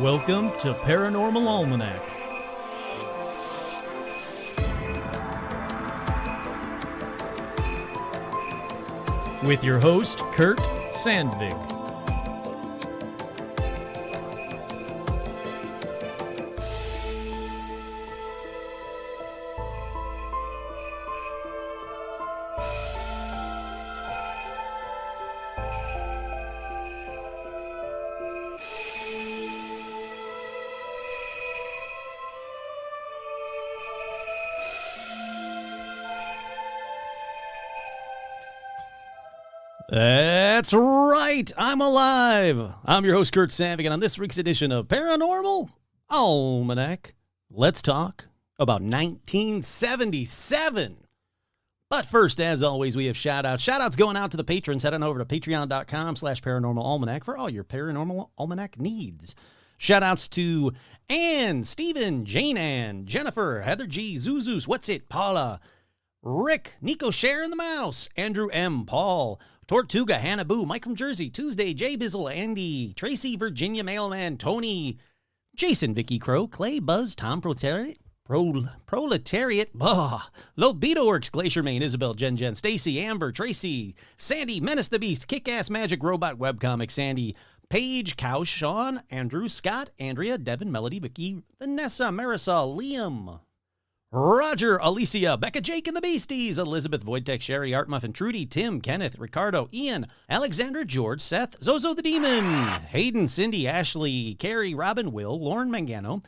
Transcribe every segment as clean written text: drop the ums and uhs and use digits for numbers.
Welcome to Paranormal Almanac. With your host, Kurt Sandvig. That's right, I'm alive. I'm your host, Kurt Sandvig, and on this week's edition of Paranormal Almanac, let's talk about 1977. But first, as always, we have shout-outs. Shout-outs going out to the patrons. Head on over to patreon.com/paranormalalmanac for all your Paranormal Almanac needs. Shout-outs to Ann, Stephen, Jane Ann, Jennifer, Heather G, Zuzus, What's It, Paula, Rick, Nico Share and the Mouse, Andrew M, Paul, Tortuga, Hannah Boo, Mike from Jersey, Tuesday, Jay Bizzle, Andy, Tracy, Virginia Mailman, Tony, Jason, Vicky Crow, Clay, Buzz, Tom Proletariat, Lobito Works, Glacier Main, Isabel, Jen, Stacy, Amber, Tracy, Sandy, Menace the Beast, Kick-Ass Magic Robot Webcomic, Sandy, Paige, Cow, Sean, Andrew, Scott, Andrea, Devin, Melody, Vicky, Vanessa, Marisol, Liam, Roger, Alicia, Becca, Jake and the Beasties, Elizabeth, Voidtech, Sherry, Art Muffin, Trudy, Tim, Kenneth, Ricardo, Ian, Alexandra, George, Seth, Zozo the Demon, Hayden, Cindy, Ashley, Carrie, Robin, Will, Lauren Mangano,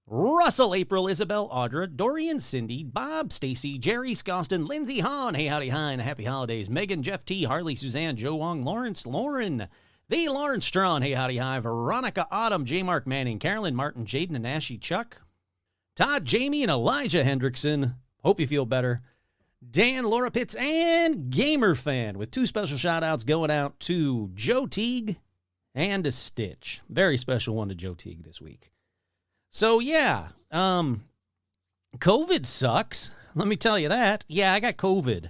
Russell, April, Isabel, Audra, Dorian, Cindy, Bob, Stacy, Jerry, Scoston, Lindsay Hahn, Hey Howdy Hi, and Happy Holidays, Megan, Jeff T, Harley, Suzanne, Joe Wong, Lawrence, Lauren, the Lawrence Strawn, Hey Howdy Hi, Veronica, Autumn, J. Mark Manning, Carolyn, Martin, Jaden, and Ashy, Chuck, Todd, Jamie, and Elijah Hendrickson. Hope you feel better. Dan, Laura Pitts, and Gamer Fan, with two special shout-outs going out to Joe Teague and a Stitch. Very special one to Joe Teague this week. So, yeah, COVID sucks. Let me tell you that. Yeah, I got COVID.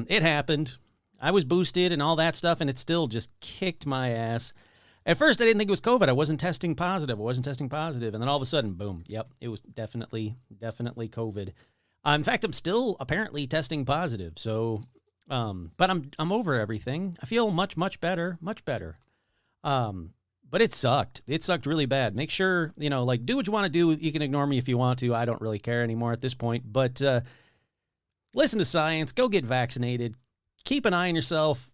It happened. I was boosted and all that stuff, and it still just kicked my ass. At first, I didn't think it was COVID. I wasn't testing positive. And then all of a sudden, boom. Yep, it was definitely COVID. In fact, I'm still apparently testing positive. So, but I'm over everything. I feel much better. But it sucked. It sucked really bad. Make sure, do what you want to do. You can ignore me if you want to. I don't really care anymore at this point. But listen to science. Go get vaccinated. Keep an eye on yourself.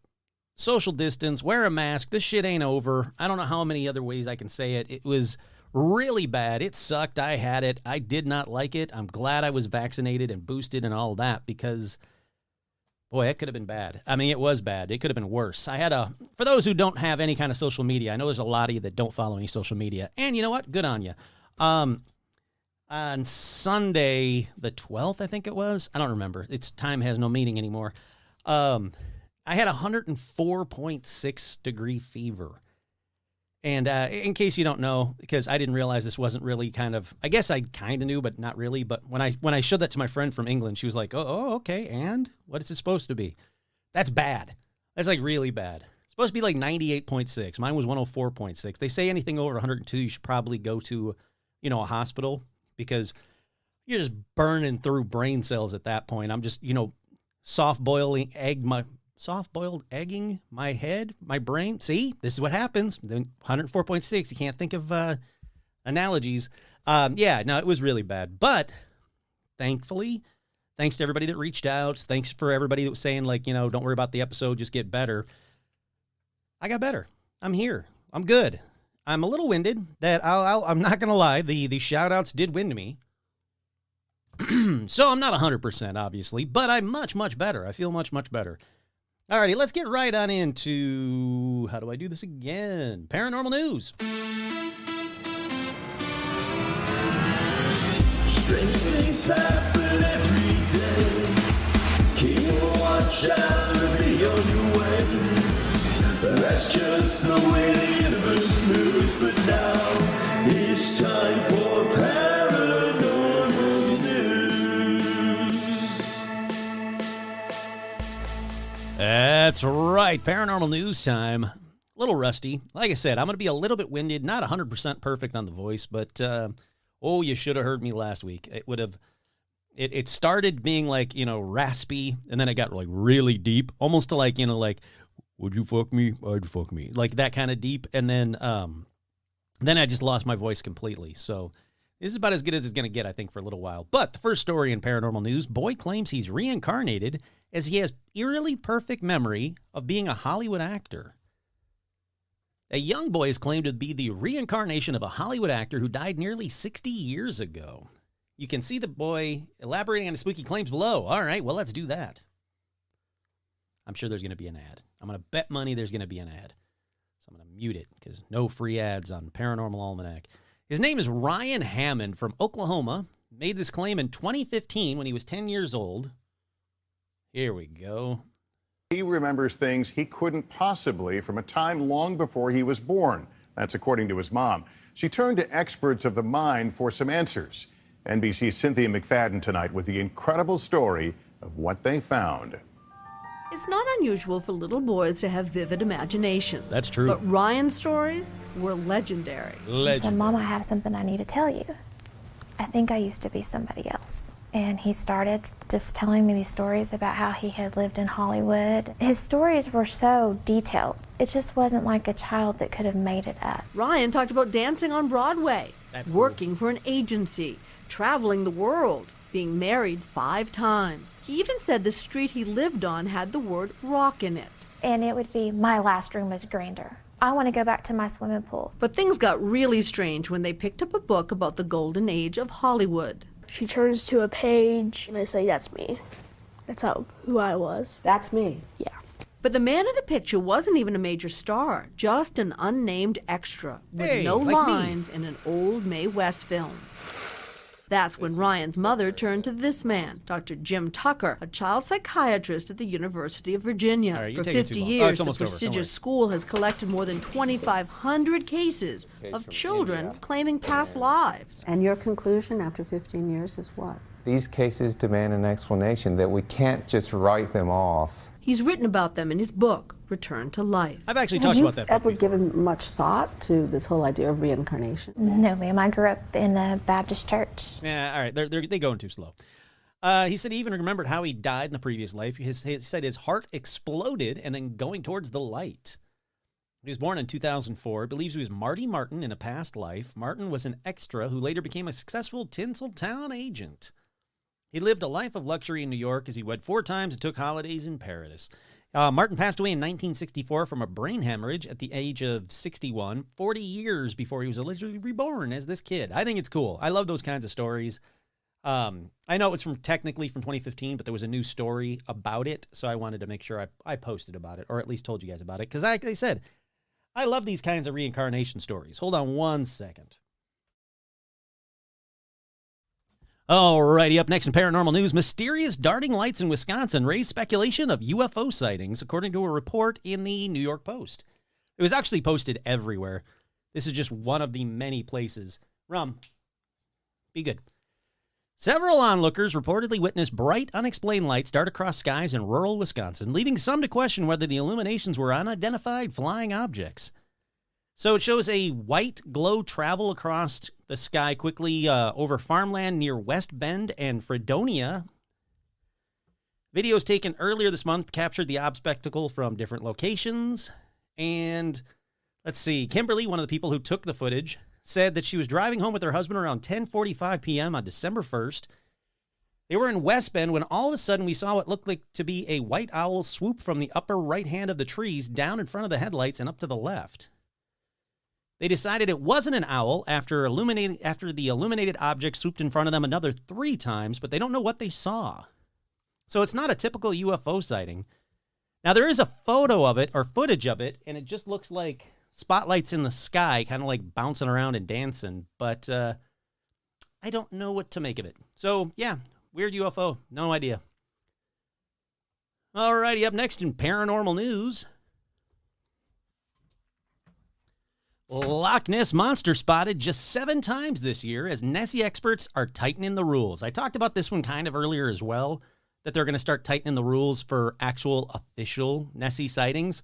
Social distance, wear a mask. This shit ain't over. I don't know how many other ways I can say it. It was really bad. It sucked. I had it. I did not like it. I'm glad I was vaccinated and boosted and all that because, boy, it could have been bad. I mean, it was bad. It could have been worse. For those who don't have any kind of social media, I know there's a lot of you that don't follow any social media. And you know what? Good on you. On Sunday, the 12th, I think it was. I don't remember. Time has no meaning anymore. I had 104.6 degree fever. And in case you don't know, because I didn't realize this wasn't really I guess I kind of knew, but not really. But when I showed that to my friend from England, she was like, oh, okay. And what is it supposed to be? That's bad. That's like really bad. It's supposed to be like 98.6. Mine was 104.6. They say anything over 102, you should probably go to, a hospital because you're just burning through brain cells at that point. I'm just, soft-boiled egging my head, my brain. See, this is what happens. Then 104.6. You can't think of analogies. It was really bad. But thankfully, thanks to everybody that reached out. Thanks for everybody that was saying, don't worry about the episode, just get better. I got better. I'm here. I'm good. I'm a little winded. I'm not going to lie. The shout-outs did wind me. So I'm not 100%, obviously, but I'm much better. I feel much better. Alrighty, let's get right on into, how do I do this again? Paranormal news. Strange things happen every day. Keep a watch out and be on your way. That's just the way the universe moves. But now it's time for paranormal news. That's right, paranormal news time. A little rusty. Like I said, I'm going to be a little bit winded, not 100% perfect on the voice, but you should have heard me last week. It would have. It started being like, raspy, and then it got like really deep, almost to like, like, would you fuck me? I'd fuck me. Like that kind of deep. And then I just lost my voice completely. So this is about as good as it's going to get, I think, for a little while. But the first story in paranormal news, boy claims he's reincarnated as he has eerily perfect memory of being a Hollywood actor. A young boy is claimed to be the reincarnation of a Hollywood actor who died nearly 60 years ago. You can see the boy elaborating on his spooky claims below. All right, well, let's do that. I'm sure there's going to be an ad. I'm going to bet money there's going to be an ad. So I'm going to mute it because no free ads on Paranormal Almanac. His name is Ryan Hammond from Oklahoma. Made this claim in 2015 when he was 10 years old. Here we go. He remembers things he couldn't possibly from a time long before he was born. That's according to his mom. She turned to experts of the mind for some answers. NBC's Cynthia McFadden tonight with the incredible story of what they found. It's not unusual for little boys to have vivid imaginations. That's true. But Ryan's stories were legendary. He said, Mom, I have something I need to tell you. I think I used to be somebody else. And he started just telling me these stories about how he had lived in Hollywood. His stories were so detailed. It just wasn't like a child that could have made it up. Ryan talked about dancing on Broadway, working for an agency, traveling the world, being married 5 times. He even said the street he lived on had the word rock in it. And it would be, my last room was grander. I want to go back to my swimming pool. But things got really strange when they picked up a book about the golden age of Hollywood. She turns to a page and I say, that's me. That's who I was. That's me. Yeah. But the man in the picture wasn't even a major star, just an unnamed extra with no like lines in an old Mae West film. That's when Ryan's mother turned to this man, Dr. Jim Tucker, a child psychiatrist at the University of Virginia. All right, you For take it 50 too long. years, It's the almost over. Don't worry. prestigious school has collected more than 2,500 cases of children claiming past lives. And your conclusion after 15 years is what? These cases demand an explanation that we can't just write them off. He's written about them in his book, Return to Life. I've actually talked about that. Have you ever before. given much thought to this whole idea of reincarnation? No, ma'am, I grew up in a Baptist church. Yeah, all right. They're going too slow. He said he even remembered how he died in the previous life. He said his heart exploded and then going towards the light. He was born in 2004. Believes he was Marty Martin in a past life. Martin was an extra who later became a successful Tinseltown agent. He lived a life of luxury in New York as he wed 4 times and took holidays in paradise. Martin passed away in 1964 from a brain hemorrhage at the age of 61, 40 years before he was allegedly reborn as this kid. I think it's cool. I love those kinds of stories. I know it's technically from 2015, but there was a new story about it, so I wanted to make sure I posted about it, or at least told you guys about it, because like I said, I love these kinds of reincarnation stories. Hold on one second. Alrighty, up next in paranormal news, mysterious darting lights in Wisconsin raise speculation of UFO sightings, according to a report in the New York Post. It was actually posted everywhere. This is just one of the many places. Rum, be good. Several onlookers reportedly witnessed bright, unexplained lights dart across skies in rural Wisconsin, leaving some to question whether the illuminations were unidentified flying objects. So it shows a white glow travel across the sky quickly over farmland near West Bend and Fredonia. Videos taken earlier this month captured the spectacle from different locations. And let's see, Kimberly, one of the people who took the footage, said that she was driving home with her husband around 10:45 p.m. on December 1st. They were in West Bend when all of a sudden we saw what looked like to be a white owl swoop from the upper right hand of the trees down in front of the headlights and up to the left. They decided it wasn't an owl after the illuminated object swooped in front of them another 3 times, but they don't know what they saw. So it's not a typical UFO sighting. Now, there is a photo of it, or footage of it, and it just looks like spotlights in the sky, kind of like bouncing around and dancing, but I don't know what to make of it. So, yeah, weird UFO. No idea. Alrighty, up next in paranormal news. Loch Ness Monster spotted just 7 times this year as Nessie experts are tightening the rules. I talked about this one kind of earlier as well, that they're going to start tightening the rules for actual official Nessie sightings.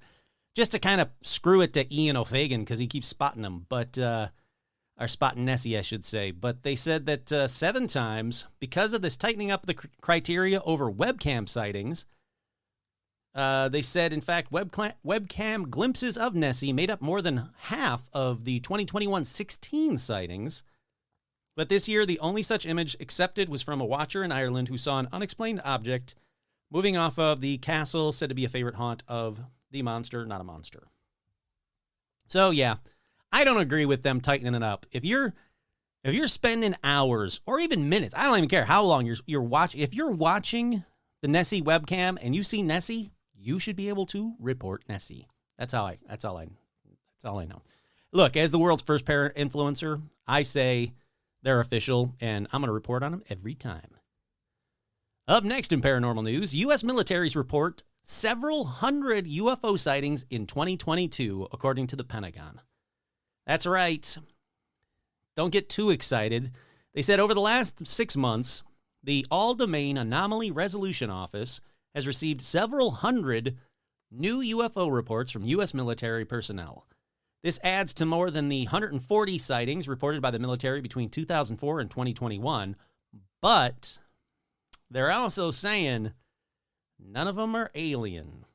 just to kind of screw it to Ian O'Fagan because he keeps spotting them, or spotting Nessie, I should say. But they said that 7 times, because of this tightening up the criteria over webcam sightings, they said, in fact, webcam glimpses of Nessie made up more than half of the 2021 16 sightings. But this year, the only such image accepted was from a watcher in Ireland who saw an unexplained object moving off of the castle, said to be a favorite haunt of the monster, not a monster. So, yeah, I don't agree with them tightening it up. If you're spending hours or even minutes, I don't even care how long you're watching. If you're watching the Nessie webcam and you see Nessie, you should be able to report Nessie. That's all I know. Look, as the world's first parent influencer, I say they're official, and I'm going to report on them every time. Up next in paranormal news, U.S. militaries report several hundred UFO sightings in 2022, according to the Pentagon. That's right. Don't get too excited. They said over the last 6 months, the All-Domain Anomaly Resolution Office has received several hundred new UFO reports from U.S. military personnel. This adds to more than the 140 sightings reported by the military between 2004 and 2021, but they're also saying none of them are alien.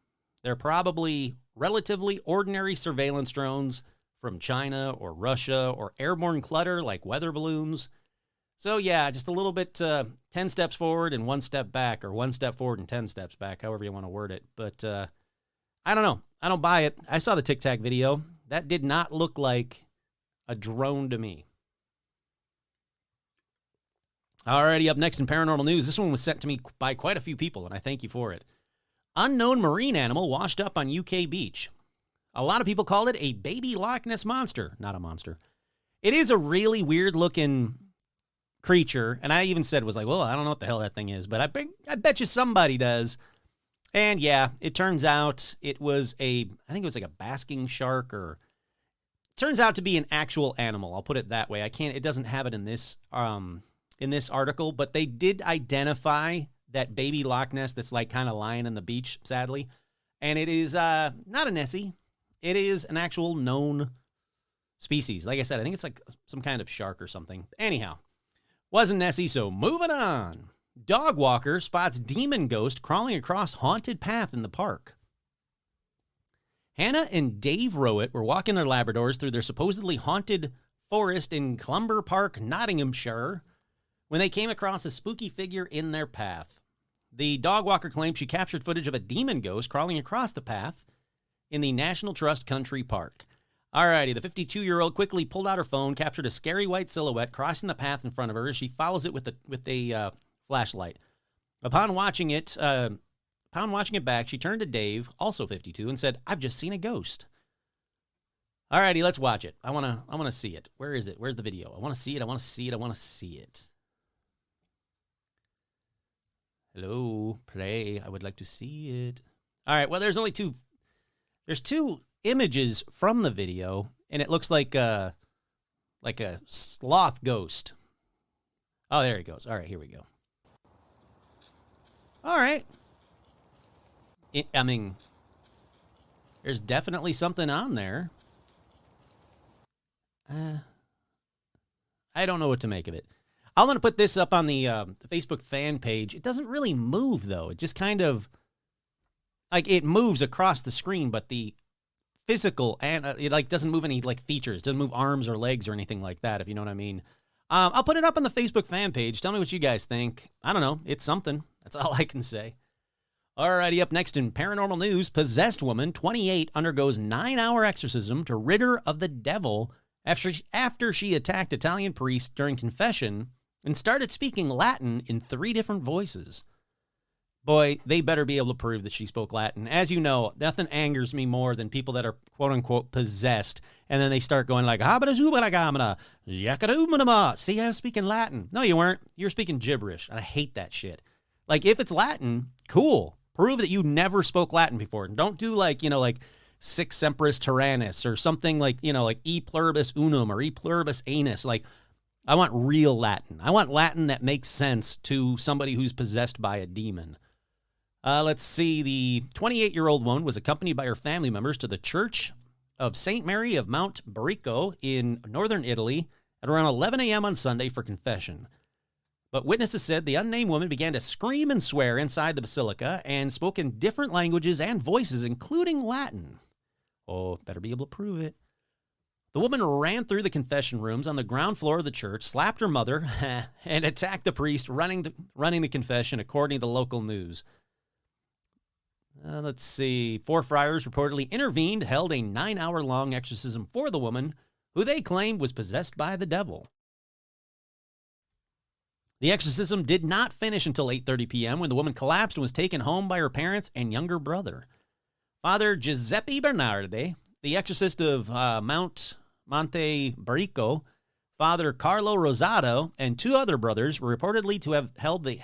They're probably relatively ordinary surveillance drones from China or Russia or airborne clutter like weather balloons. So yeah, just a little bit 10 steps forward and 1 step back, or 1 step forward and 10 steps back, however you want to word it. But I don't know. I don't buy it. I saw the Tic Tac video. That did not look like a drone to me. Alrighty, up next in paranormal news. This one was sent to me by quite a few people, and I thank you for it. Unknown marine animal washed up on UK beach. A lot of people called it a baby Loch Ness monster. Not a monster. It is a really weird-looking creature, and I even said, was like, well, I don't know what the hell that thing is, but I bet you somebody does. And yeah, it turns out it was I think it was like a basking shark, or turns out to be an actual animal. I'll put it that way. It doesn't have it in this article, but they did identify that baby Loch Ness that's like kind of lying on the beach, sadly. And it is not a Nessie. It is an actual known species. Like I said, I think it's like some kind of shark or something. Anyhow, wasn't Nessie, so moving on. Dog walker spots demon ghost crawling across haunted path in the park. Hannah and Dave Rowett were walking their Labradors through their supposedly haunted forest in Clumber Park, Nottinghamshire, when they came across a spooky figure in their path. The dog walker claimed she captured footage of a demon ghost crawling across the path in the National Trust Country Park. Alrighty, the 52-year-old quickly pulled out her phone, captured a scary white silhouette crossing the path in front of her as she follows it with a flashlight. Upon watching it back, she turned to Dave, also 52, and said, "I've just seen a ghost." Alrighty, let's watch it. I wanna see it. Where is it? Where's the video? I wanna see it. Hello, play. I would like to see it. All right, well, there's two images from the video, and it looks like a sloth ghost. Oh, there he goes. All right, here we go. All right. I mean, there's definitely something on there. I don't know what to make of it. I'm going to put this up on the Facebook fan page. It doesn't really move, though. It just kind of, like, it moves across the screen, but the physical, and it, like, doesn't move any, like, features. It doesn't move arms or legs or anything like that, if you know what I mean. I'll put it up on the Facebook fan page. Tell me what you guys think. I don't know. It's something. That's all I can say. Alrighty, up next in paranormal news, possessed woman, 28, undergoes 9-hour exorcism to rid her of the devil after she attacked Italian priest during confession and started speaking Latin in 3 different voices. Boy, they better be able to prove that she spoke Latin. As you know, nothing angers me more than people that are quote-unquote possessed, and then they start going like, see, I was speaking Latin. No, you weren't. You were speaking gibberish, and I hate that shit. Like, if it's Latin, cool. Prove that you never spoke Latin before. And don't do like, like Sic Semperis Tyrannis or something like, like E pluribus unum or E pluribus anus. Like, I want real Latin. I want Latin that makes sense to somebody who's possessed by a demon. Let's see. The 28-year-old woman was accompanied by her family members to the Church of St. Mary of Mount Barico in northern Italy at around 11 a.m. on Sunday for confession. But witnesses said the unnamed woman began to scream and swear inside the basilica and spoke in different languages and voices, including Latin. Oh, better be able to prove it. The woman ran through the confession rooms on the ground floor of the church, slapped her mother, and attacked the priest running the confession, according to the local news. Let's see. 4 friars reportedly intervened, held a 9-hour-long exorcism for the woman, who they claimed was possessed by the devil. The exorcism did not finish until 8:30 p.m. when the woman collapsed and was taken home by her parents and younger brother. Father Giuseppe Bernardi, the exorcist of Monte Barico, Father Carlo Rosado, and 2 other brothers were reported to have held the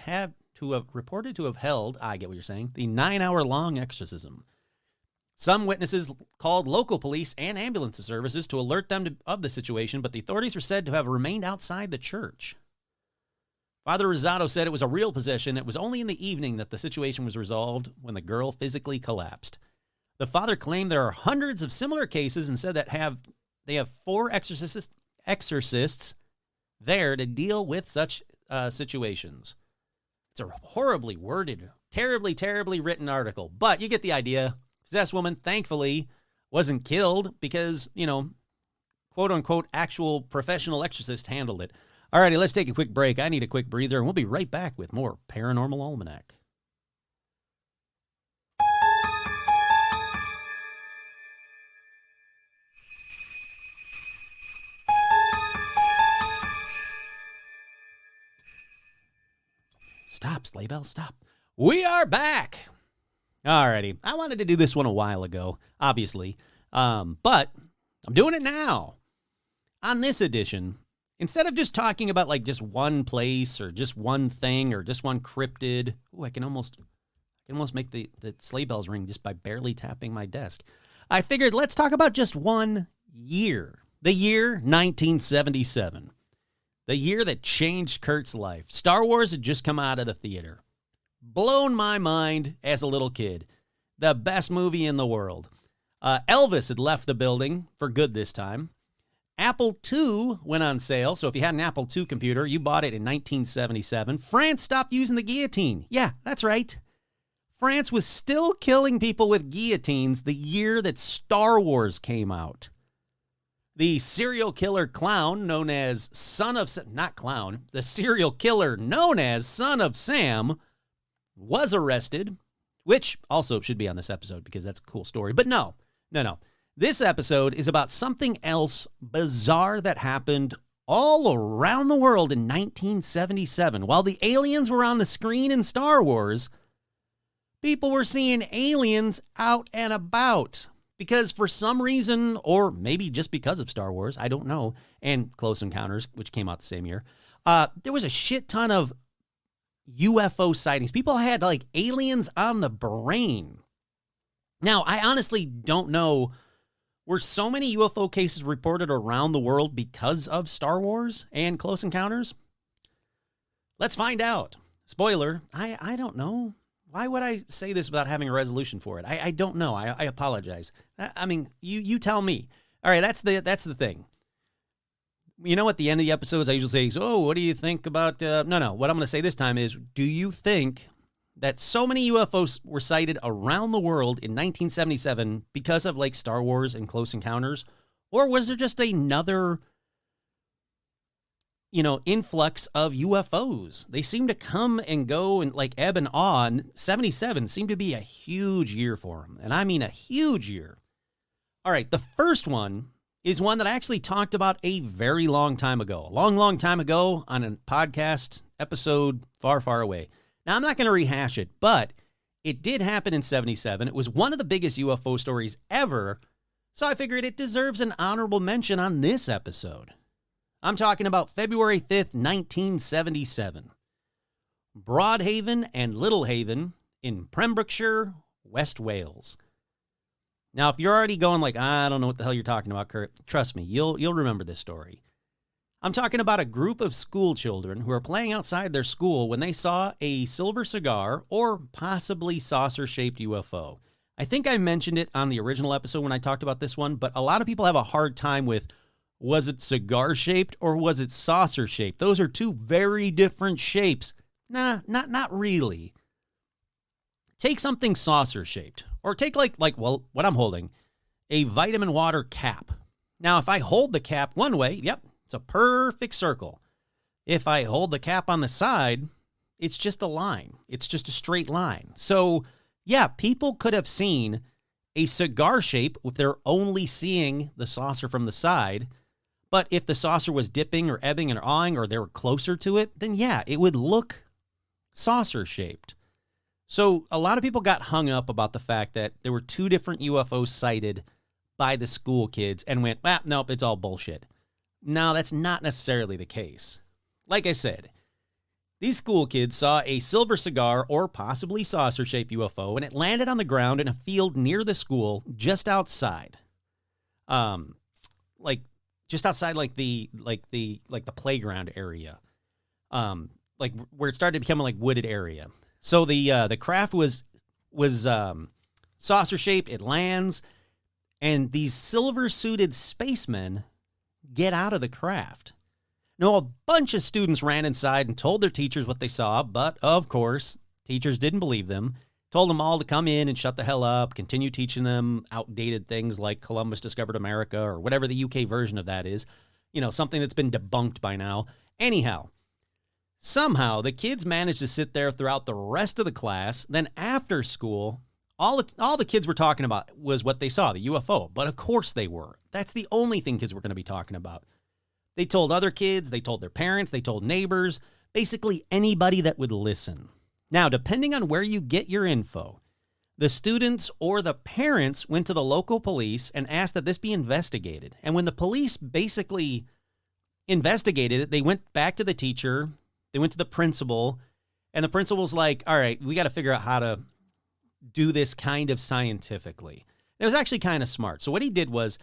9-hour-long exorcism. Some witnesses called local police and ambulance services to alert them of the situation, but the authorities were said to have remained outside the church. Father Rosado said it was a real possession. It was only in the evening that the situation was resolved when the girl physically collapsed. The father claimed there are hundreds of similar cases and said that they have 4 exorcists there to deal with such situations. It's a horribly worded, terribly written article, but you get the idea. Possessed woman, thankfully, wasn't killed because, quote-unquote, actual professional exorcist handled it. All righty, let's take a quick break. I need a quick breather, and we'll be right back with more Paranormal Almanac. Stop, sleigh bell, stop. We are back. Alrighty. I wanted to do this one a while ago, obviously, but I'm doing it now. On this edition, instead of just talking about like just one place or just one thing or just one cryptid, I can almost make the sleigh bells ring just by barely tapping my desk. I figured let's talk about just one year. The year 1977. The year that changed Kurt's life. Star Wars had just come out of the theater. Blown my mind as a little kid. The best movie in the world. Elvis had left the building for good this time. Apple II went on sale, so if you had an Apple II computer, you bought it in 1977. France stopped using the guillotine. Yeah, that's right. France was still killing people with guillotines the year that Star Wars came out. The serial killer clown known as the serial killer known as Son of Sam was arrested, which also should be on this episode because that's a cool story. But no. This episode is about something else bizarre that happened all around the world in 1977. While the aliens were on the screen in Star Wars, people were seeing aliens out and about. Because for some reason, or maybe just because of Star Wars, I don't know, and Close Encounters, which came out the same year, there was a shit ton of UFO sightings. People had like aliens on the brain. Now, I honestly don't know, were so many UFO cases reported around the world because of Star Wars and Close Encounters? Let's find out. Spoiler, I don't know. Why would I say this without having a resolution for it? I don't know. I apologize. I mean, you tell me. All right, that's the thing. You know, at the end of the episodes, I usually say, "Oh, what do you think about?" No. What I'm going to say this time is, do you think that so many UFOs were sighted around the world in 1977 because of like Star Wars and Close Encounters, or was there just another, influx of UFOs? They seem to come and go and like ebb and awe. And 77 seemed to be a huge year for them. And I mean a huge year. All right, the first one is one that I actually talked about a very long time ago. A long time ago on a podcast episode far away. Now, I'm not going to rehash it, but it did happen in 77. It was one of the biggest UFO stories ever. So I figured it deserves an honorable mention on this episode. I'm talking about February 5th, 1977. Broadhaven and Littlehaven in Pembrokeshire, West Wales. Now, if you're already going like, I don't know what the hell you're talking about, Kurt, trust me, you'll remember this story. I'm talking about a group of school children who are playing outside their school when they saw a silver cigar or possibly saucer-shaped UFO. I think I mentioned it on the original episode when I talked about this one, but a lot of people have a hard time with, was it cigar-shaped or was it saucer-shaped? Those are two very different shapes. Nah, not really. Take something saucer-shaped, or take like what I'm holding, a vitamin water cap. Now, if I hold the cap one way, yep, it's a perfect circle. If I hold the cap on the side, it's just a line. It's just a straight line. So, yeah, people could have seen a cigar shape if they're only seeing the saucer from the side. But if the saucer was dipping or ebbing and awing, or they were closer to it, then yeah, it would look saucer-shaped. So a lot of people got hung up about the fact that there were two different UFOs sighted by the school kids and went, nope, it's all bullshit. No, that's not necessarily the case. Like I said, these school kids saw a silver cigar or possibly saucer-shaped UFO, and it landed on the ground in a field near the school, just outside. Just outside the playground area. Like where it started to become like wooded area. So the craft was saucer-shaped, it lands, and these silver-suited spacemen get out of the craft. Now, a bunch of students ran inside and told their teachers what they saw, but, of course, teachers didn't believe them, told them all to come in and shut the hell up, continue teaching them outdated things like Columbus discovered America or whatever the UK version of that is, something that's been debunked by now. Anyhow, somehow the kids managed to sit there throughout the rest of the class. Then after school, all the kids were talking about was what they saw, the UFO. But of course they were. That's the only thing kids were going to be talking about. They told other kids, they told their parents, they told neighbors, basically anybody that would listen. Now, depending on where you get your info, the students or the parents went to the local police and asked that this be investigated. And when the police basically investigated it, they went back to the teacher, they went to the principal, and the principal's like, all right, we got to figure out how to do this kind of scientifically. It was actually kind of smart. So what he did was,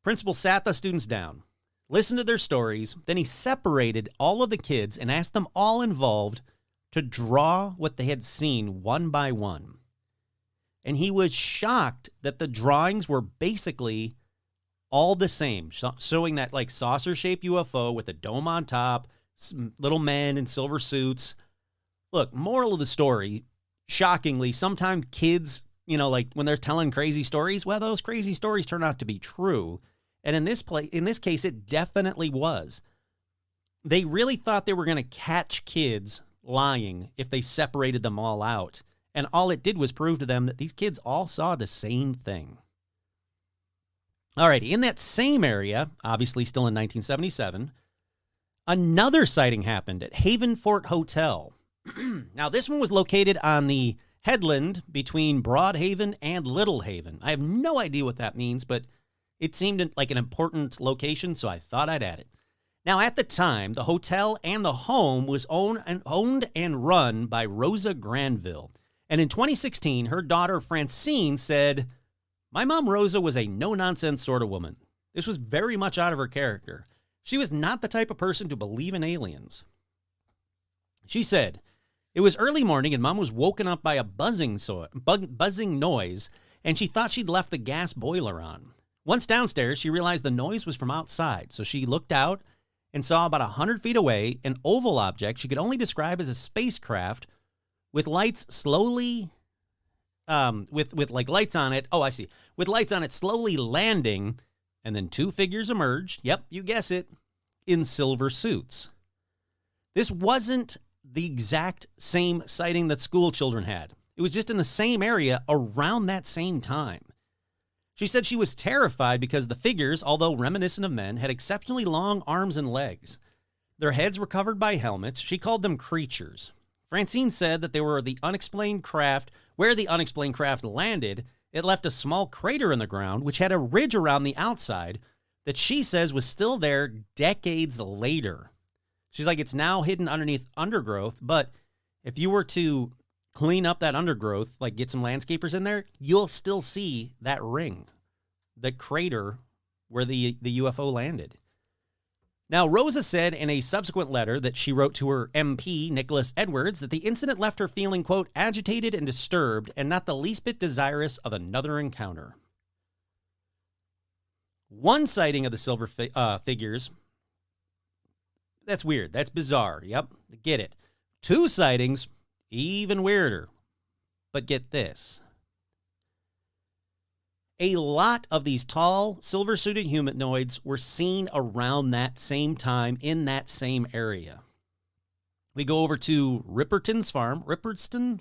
principal sat the students down, listened to their stories, then he separated all of the kids and asked them all involved to draw what they had seen one by one. And he was shocked that the drawings were basically all the same, showing that like saucer-shaped UFO with a dome on top, some little men in silver suits. Look, moral of the story, shockingly, sometimes kids, like when they're telling crazy stories, well, those crazy stories turn out to be true. And in this case, it definitely was. They really thought they were going to catch kids lying if they separated them all out. And all it did was prove to them that these kids all saw the same thing. Alrighty, in that same area, obviously still in 1977, another sighting happened at Haven Fort Hotel. Now, this one was located on the headland between Broadhaven and Little Haven. I have no idea what that means, but it seemed like an important location, so I thought I'd add it. Now, at the time, the hotel and the home was owned and run by Rosa Granville. And in 2016, her daughter Francine said, "My mom Rosa was a no-nonsense sort of woman. This was very much out of her character. She was not the type of person to believe in aliens." She said, "It was early morning and Mom was woken up by a buzzing noise, and she thought she'd left the gas boiler on. Once downstairs, she realized the noise was from outside, so she looked out and saw about 100 feet away an oval object she could only describe as a spacecraft with lights slowly, with lights on it. Oh, I see. With lights on it slowly landing, and then two figures emerged. Yep, you guess it, in silver suits. This wasn't the exact same sighting that school children had. It was just in the same area around that same time. She said she was terrified because the figures, although reminiscent of men, had exceptionally long arms and legs. Their heads were covered by helmets. She called them creatures. Francine said that they were the unexplained craft. Where the unexplained craft landed, it left a small crater in the ground, which had a ridge around the outside that she says was still there decades later. She's like, it's now hidden underneath undergrowth, but if you were to clean up that undergrowth, like get some landscapers in there, you'll still see that ring, the crater where the UFO landed. Now, Rosa said in a subsequent letter that she wrote to her MP, Nicholas Edwards, that the incident left her feeling, quote, agitated and disturbed and not the least bit desirous of another encounter. One sighting of the silver figures, that's weird. That's bizarre. Yep, get it. 2 sightings, even weirder. But get this. A lot of these tall, silver-suited humanoids were seen around that same time in that same area. We go over to Ripperton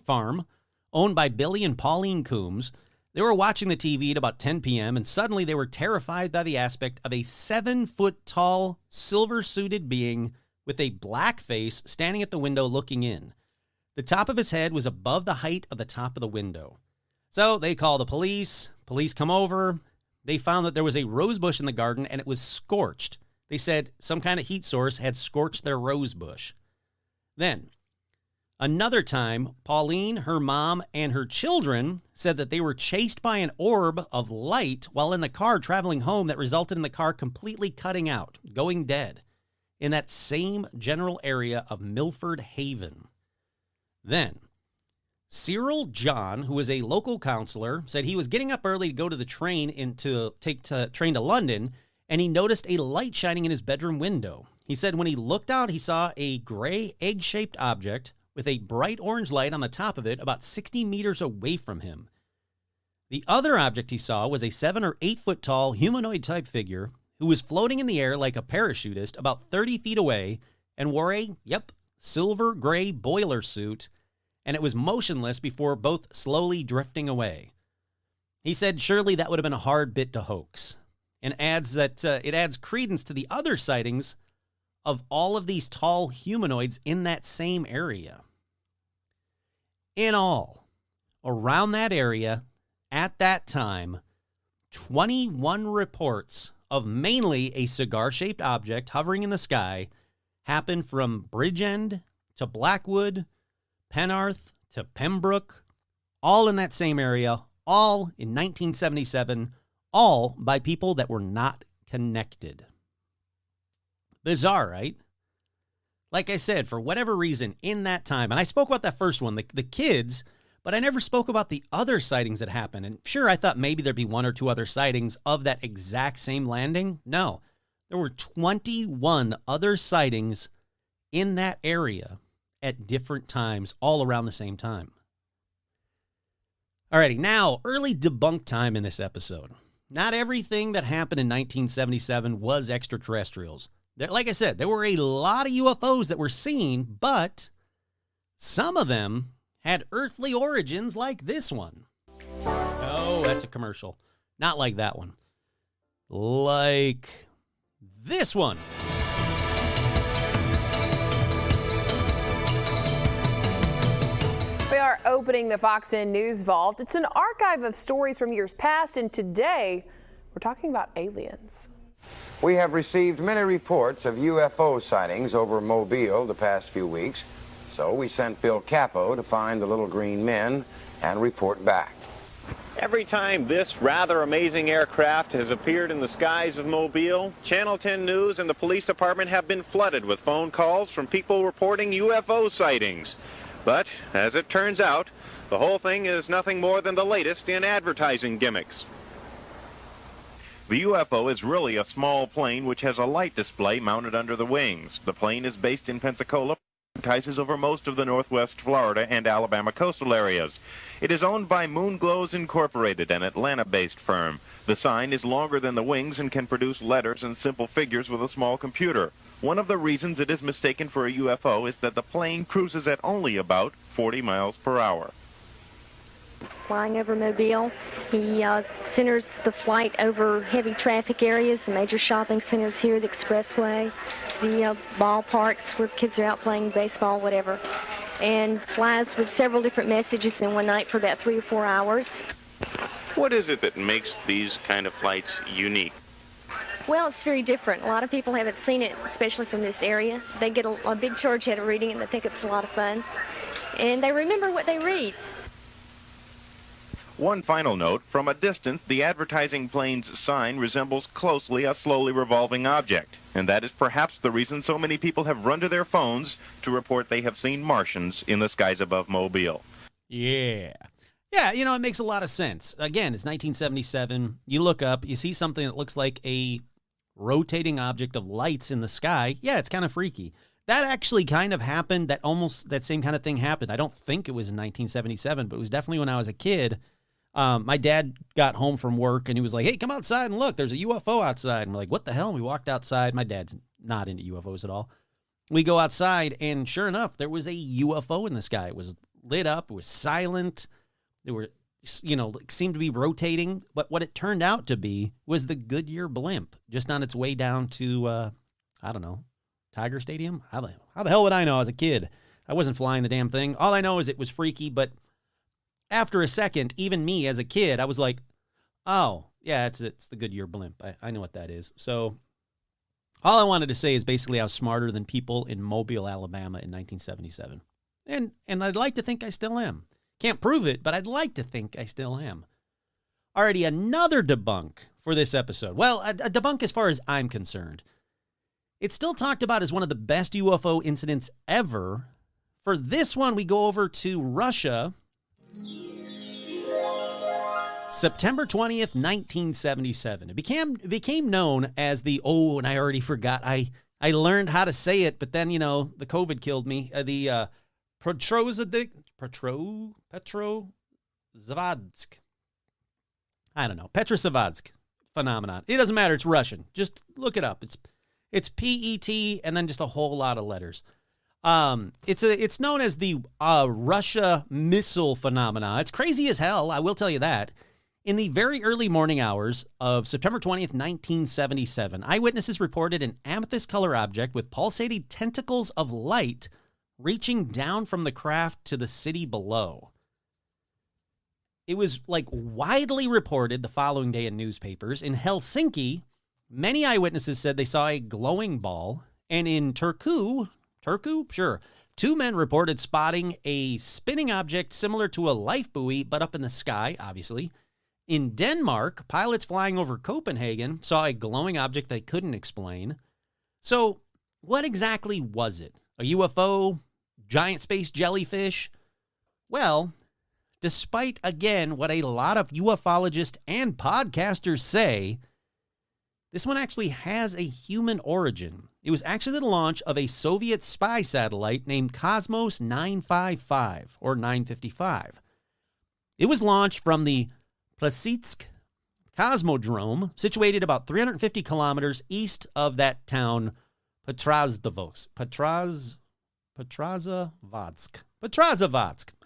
Farm, owned by Billy and Pauline Coombs. They were watching the TV at about 10 p.m., and suddenly they were terrified by the aspect of a 7-foot-tall, silver-suited being with a black face standing at the window looking in. The top of his head was above the height of the top of the window. So they call the police. Police come over. They found that there was a rose bush in the garden, and it was scorched. They said some kind of heat source had scorched their rose bush. Then, another time, Pauline, her mom, and her children said that they were chased by an orb of light while in the car traveling home that resulted in the car completely cutting out, going dead, in that same general area of Milford Haven. Then, Cyril John, who was a local counselor, said he was getting up early to go to the train train to London, and he noticed a light shining in his bedroom window. He said when he looked out, he saw a gray egg-shaped object with a bright orange light on the top of it about 60 meters away from him. The other object he saw was a 7 or 8 foot tall humanoid-type figure who was floating in the air like a parachutist about 30 feet away and wore a, silver gray boiler suit, and it was motionless before both slowly drifting away. He said surely that would have been a hard bit to hoax, and adds that it adds credence to the other sightings of all of these tall humanoids in that same area. In all, around that area, at that time, 21 reports of mainly a cigar-shaped object hovering in the sky happened from Bridgend to Blackwood, Penarth to Pembroke, all in that same area, all in 1977, all by people that were not connected. Bizarre, right? Like I said, for whatever reason, in that time, and I spoke about that first one, the kids, but I never spoke about the other sightings that happened. And sure, I thought maybe there'd be 1 or 2 other sightings of that exact same landing. No, there were 21 other sightings in that area at different times, all around the same time. Alrighty, now, early debunk time in this episode. Not everything that happened in 1977 was extraterrestrials. Like I said, there were a lot of UFOs that were seen, but some of them had earthly origins like this one. Oh, that's a commercial. Not like that one. Like this one. We are opening the Fox 10 News Vault. It's an archive of stories from years past, and today we're talking about aliens. We have received many reports of UFO sightings over Mobile the past few weeks, so we sent Bill Capo to find the little green men and report back. Every time this rather amazing aircraft has appeared in the skies of Mobile, Channel 10 News and the police department have been flooded with phone calls from people reporting UFO sightings. But, as it turns out, the whole thing is nothing more than the latest in advertising gimmicks. The UFO is really a small plane which has a light display mounted under the wings. The plane is based in Pensacola, advertises over most of the Northwest Florida and Alabama coastal areas. It is owned by Moonglows Incorporated, an Atlanta-based firm. The sign is longer than the wings and can produce letters and simple figures with a small computer. One of the reasons it is mistaken for a UFO is that the plane cruises at only about 40 miles per hour. Flying over Mobile, he centers the flight over heavy traffic areas, the major shopping centers here, the expressway, the ballparks where kids are out playing baseball, whatever, and flies with several different messages in one night for about 3 or 4 hours. What is it that makes these kind of flights unique? Well, it's very different. A lot of people haven't seen it, especially from this area. They get a big charge out of reading it, and they think it's a lot of fun. And they remember what they read. One final note, from a distance, the advertising plane's sign resembles closely a slowly revolving object. And that is perhaps the reason so many people have run to their phones to report they have seen Martians in the skies above Mobile. Yeah. Yeah, you know, it makes a lot of sense. Again, it's 1977. You look up, you see something that looks like a rotating object of lights in the sky. Yeah, it's kind of freaky. That actually kind of happened. That same kind of thing happened. I don't think it was in 1977, but it was definitely when I was a kid. My dad got home from work and he was like, hey, come outside and look, there's a UFO outside. And we're like, what the hell? And we walked outside. My dad's not into UFOs at all. We go outside and sure enough, there was a UFO in the sky. It was lit up. It was silent. There were, you know, seemed to be rotating. But what it turned out to be was the Goodyear blimp just on its way down to, I don't know, Tiger Stadium. How the hell would I know? I was a kid. I wasn't flying the damn thing. All I know is it was freaky, but after a second, even me as a kid, I was like, oh, yeah, it's the Goodyear blimp. I know what that is. So all I wanted to say is basically I was smarter than people in Mobile, Alabama in 1977. And I'd like to think I still am. Can't prove it, but I'd like to think I still am. Alrighty, another debunk for this episode. Well, a debunk as far as I'm concerned. It's still talked about as one of the best UFO incidents ever. For this one, we go over to Russia. September 20th, 1977. It became known as the, and I already forgot. I learned how to say it, but then, you know, the COVID killed me. The Petrozavadsk. I don't know. Petrozavadsk phenomenon. It doesn't matter. It's Russian. Just look it up. It's PET and then just a whole lot of letters. It's known as the Russia missile phenomena. It's crazy as hell. I will tell you that. In the very early morning hours of September 20th, 1977, eyewitnesses reported an amethyst color object with pulsating tentacles of light reaching down from the craft to the city below. It was widely reported the following day in newspapers. In Helsinki, many eyewitnesses said they saw a glowing ball, and in Turku, sure, 2 men reported spotting a spinning object similar to a life buoy, but up in the sky, obviously. In Denmark, pilots flying over Copenhagen saw a glowing object they couldn't explain. So, what exactly was it? A UFO? Giant space jellyfish? Well, despite, again, what a lot of ufologists and podcasters say, this one actually has a human origin. It was actually the launch of a Soviet spy satellite named Cosmos 955, or 955. It was launched from the Plasitsk Cosmodrome, situated about 350 kilometers east of that town, Petrozavodsk.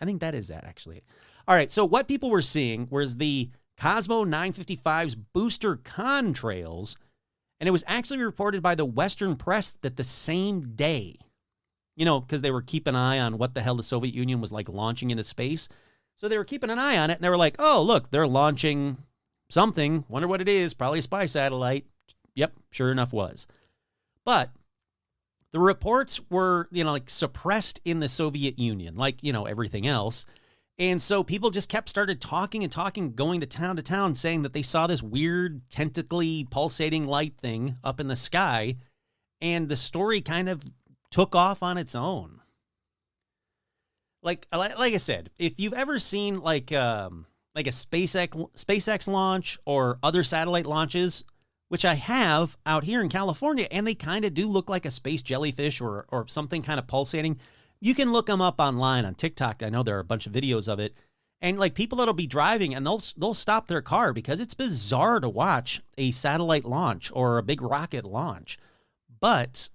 I think that is that, actually. All right, so what people were seeing was the Cosmo 955's booster contrails, and it was actually reported by the Western press that the same day, you know, because they were keeping an eye on what the hell the Soviet Union was launching into space. So they were keeping an eye on it, and they were like, oh, look, they're launching something. Wonder what it is. Probably a spy satellite. Yep, sure enough was. But the reports were, suppressed in the Soviet Union, everything else. And so people just started talking, going to town, saying that they saw this weird, tentacly pulsating light thing up in the sky. And the story kind of took off on its own. Like I said, if you've ever seen a SpaceX launch or other satellite launches, which I have out here in California, and they kind of do look like a space jellyfish or something kind of pulsating. You can look them up online on TikTok. I know there are a bunch of videos of it. And people that'll be driving and they'll stop their car because it's bizarre to watch a satellite launch or a big rocket launch. But,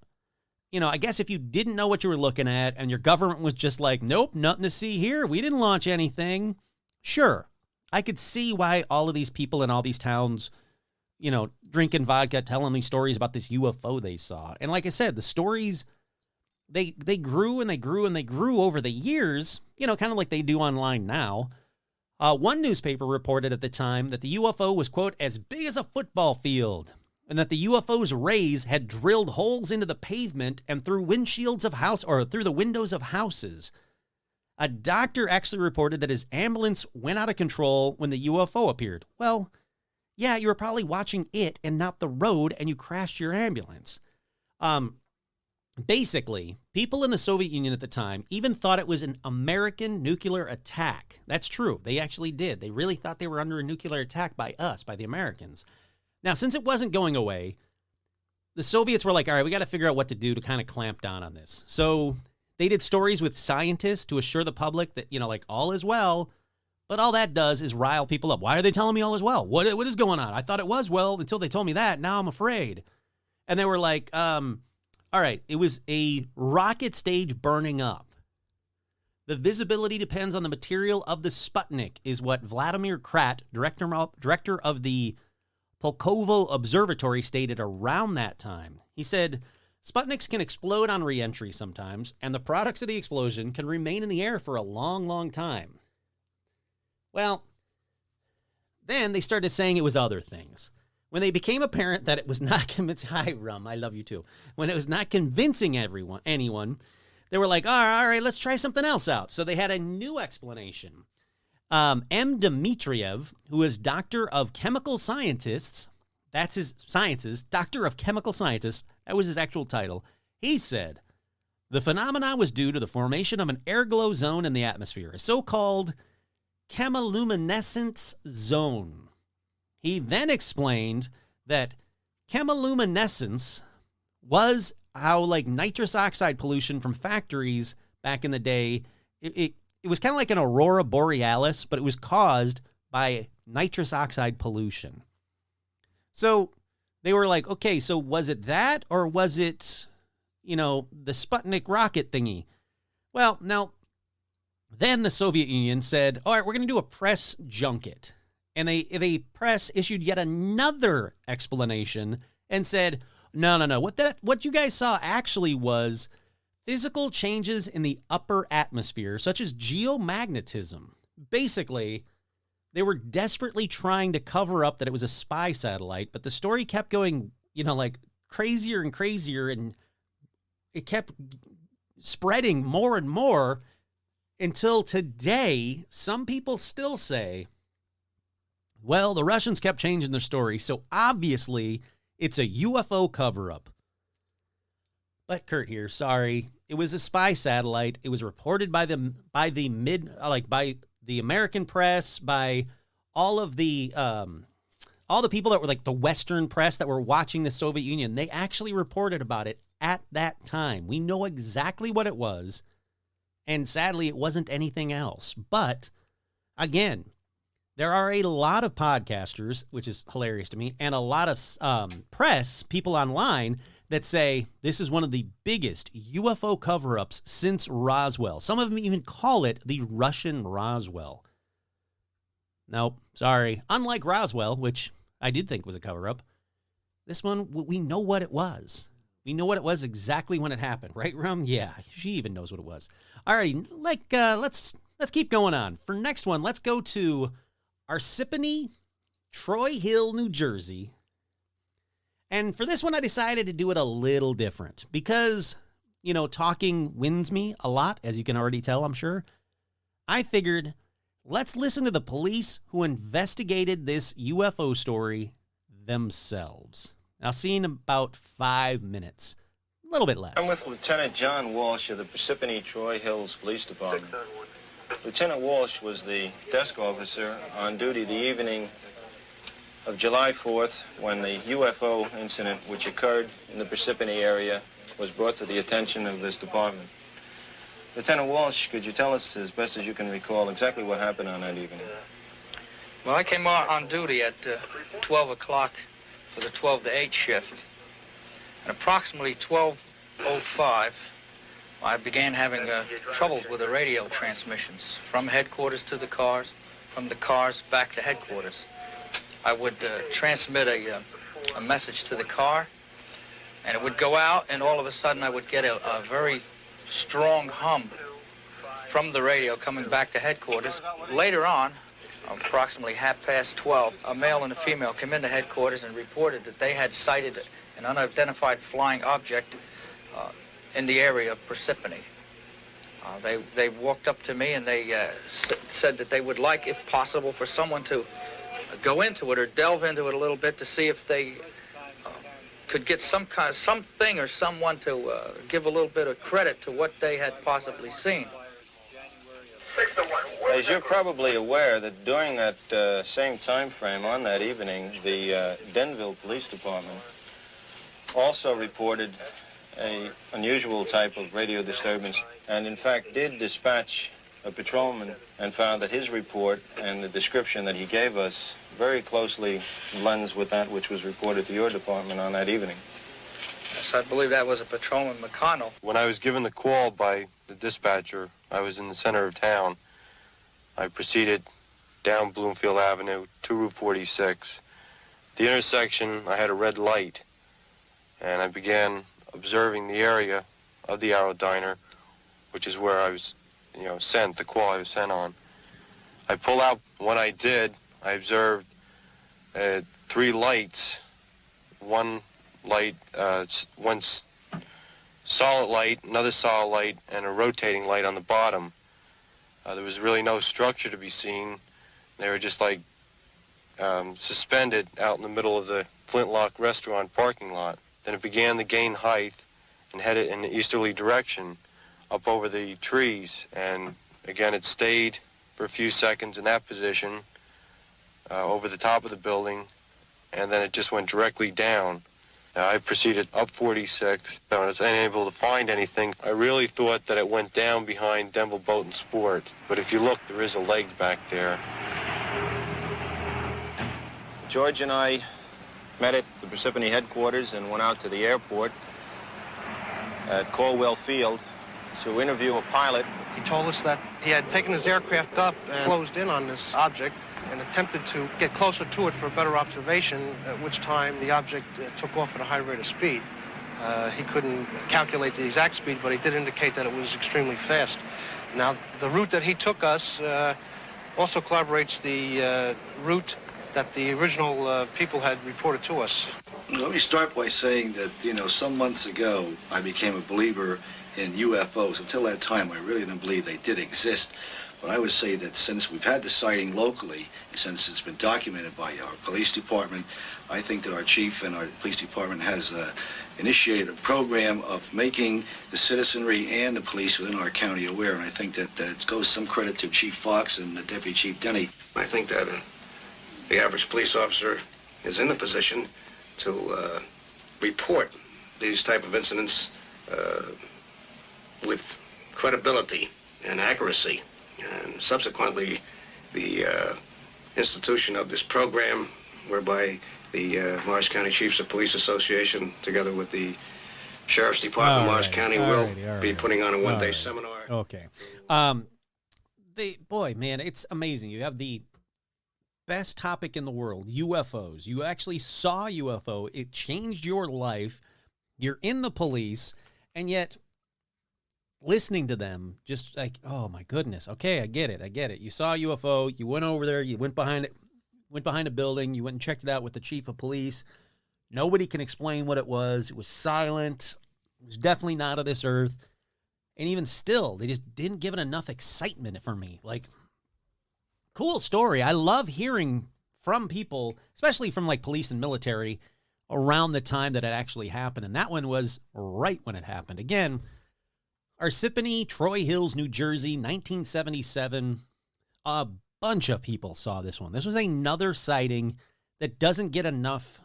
I guess if you didn't know what you were looking at and your government was just like, nope, nothing to see here, we didn't launch anything. Sure, I could see why all of these people in all these towns, drinking vodka, telling these stories about this UFO they saw. And like I said, the stories, they grew and they grew and they grew over the years, kind of like they do online now. One newspaper reported at the time that the UFO was, quote, as big as a football field, and that the UFO's rays had drilled holes into the pavement and through windshields of through the windows of houses. A doctor actually reported that his ambulance went out of control when the UFO appeared. Well, yeah, you were probably watching it and not the road, and you crashed your ambulance. Basically, people in the Soviet Union at the time even thought it was an American nuclear attack. That's true. They actually did. They really thought they were under a nuclear attack by us, by the Americans. Now, since it wasn't going away, the Soviets were like, all right, we got to figure out what to do to kind of clamp down on this. So they did stories with scientists to assure the public that, like all is well. But all that does is rile people up. Why are they telling me all is well? What is going on? I thought it was well until they told me that. Now I'm afraid. And they were like, all right, it was a rocket stage burning up. The visibility depends on the material of the Sputnik, is what Vladimir Krat, director of the Pulkovo Observatory, stated around that time. He said, Sputniks can explode on re-entry sometimes, and the products of the explosion can remain in the air for a long, long time. Well, then they started saying it was other things. When they became apparent that it was not convincing, hi, Rum, I love you too. When it was not convincing anyone, they were like, all right, let's try something else out. So they had a new explanation. M. Dmitriev, who is doctor of chemical scientists, that's his sciences, doctor of chemical scientists, that was his actual title. He said, the phenomenon was due to the formation of an airglow zone in the atmosphere, a so-called chemiluminescence zone. He then explained that chemiluminescence was how, like, nitrous oxide pollution from factories back in the day, it was kind of like an aurora borealis, but it was caused by nitrous oxide pollution. So they were like, okay, so was it that, or was it, the Sputnik rocket thingy? Well, now, then the Soviet Union said, all right, we're going to do a press junket. And the press issued yet another explanation and said, no. What you guys saw actually was physical changes in the upper atmosphere, such as geomagnetism. Basically, they were desperately trying to cover up that it was a spy satellite, but the story kept going, like crazier and crazier, and it kept spreading more and more until today, some people still say, well, the Russians kept changing their story, so obviously it's a UFO cover-up. But Kurt here, sorry, it was a spy satellite. It was reported by the American press, by all the people that were like the Western press that were watching the Soviet Union. They actually reported about it at that time. We know exactly what it was, and sadly, it wasn't anything else. But again, there are a lot of podcasters, which is hilarious to me, and a lot of press, people online, that say this is one of the biggest UFO cover-ups since Roswell. Some of them even call it the Russian Roswell. Nope, sorry. Unlike Roswell, which I did think was a cover-up, this one, we know what it was. We know what it was exactly when it happened, right, Rum? Yeah, she even knows what it was. All right, let's keep going on. For next one, let's go to Parsippany, Troy Hill, New Jersey. And for this one, I decided to do it a little different because, talking wins me a lot, as you can already tell, I'm sure. I figured, let's listen to the police who investigated this UFO story themselves. I'll see you in about 5 minutes. A little bit less. I'm with Lieutenant John Walsh of the Parsippany Troy Hills Police Department. Lieutenant Walsh was the desk officer on duty the evening of July 4th when the UFO incident which occurred in the Parsippany area was brought to the attention of this department. Lieutenant Walsh, could you tell us, as best as you can recall, exactly what happened on that evening? Well, I came on duty at 12 o'clock for the 12 to 8 shift. At approximately 12:05, I began having troubles with the radio transmissions from headquarters to the cars, from the cars back to headquarters. I would transmit a message to the car, and it would go out, and all of a sudden I would get a very strong hum from the radio coming back to headquarters. Later on, approximately 12:30, a male and a female came into headquarters and reported that they had sighted an unidentified flying object in the area of Parsippany. They walked up to me and they said that they would like, if possible, for someone to go into it or delve into it a little bit to see if they could get something or someone to give a little bit of credit to what they had possibly seen. As you're probably aware that during that same time frame on that evening, the Denville Police Department also reported an unusual type of radio disturbance and in fact did dispatch a patrolman and found that his report and the description that he gave us very closely blends with that which was reported to your department on that evening. Yes, I believe that was a patrolman, McConnell. When I was given the call by the dispatcher, I was in the center of town. I proceeded down Bloomfield Avenue to Route 46. The intersection, I had a red light, and I began observing the area of the Arrow Diner, which is where I was, sent, the call I was sent on. I pull out. When I did, I observed 3 lights, one light, one solid light, another solid light, and a rotating light on the bottom. There was really no structure to be seen. They were just like suspended out in the middle of the Flintlock restaurant parking lot. Then it began to gain height and headed in the easterly direction up over the trees. And again, it stayed for a few seconds in that position over the top of the building, and then it just went directly down. I proceeded up 46. I was unable to find anything. I really thought that it went down behind Denville Boat and Sport, but if you look, there is a leg back there. George and I met at the Parsippany headquarters and went out to the airport at Caldwell Field to interview a pilot. He told us that he had taken his aircraft up and closed in on this object and attempted to get closer to it for a better observation, at which time the object took off at a high rate of speed. He couldn't calculate the exact speed, but he did indicate that it was extremely fast. Now, the route that he took us also corroborates the route that the original people had reported to us. Let me start by saying that, some months ago, I became a believer in UFOs. Until that time, I really didn't believe they did exist. But I would say that since we've had the sighting locally, and since it's been documented by our police department, I think that our chief and our police department has initiated a program of making the citizenry and the police within our county aware. And I think that it goes some credit to Chief Fox and Deputy Chief Denny. I think that the average police officer is in the position to report these type of incidents with credibility and accuracy. And subsequently, the institution of this program, whereby the Morris County Chiefs of Police Association, together with the Sheriff's Department of Morris County, will be putting on a one-day seminar. Okay. Boy, man, it's amazing. You have the best topic in the world, UFOs. You actually saw a UFO. It changed your life. You're in the police, and yet listening to them, just like, oh my goodness. Okay, I get it. You saw a UFO. You went over there. You went behind a building. You went and checked it out with the chief of police. Nobody can explain what it was. It was silent. It was definitely not of this earth. And even still, they just didn't give it enough excitement for me. Like, cool story. I love hearing from people, especially from like police and military, around the time that it actually happened. And that one was right when it happened. Again, Parsippany, Troy Hills, New Jersey, 1977. A bunch of people saw this one. This was another sighting that doesn't get enough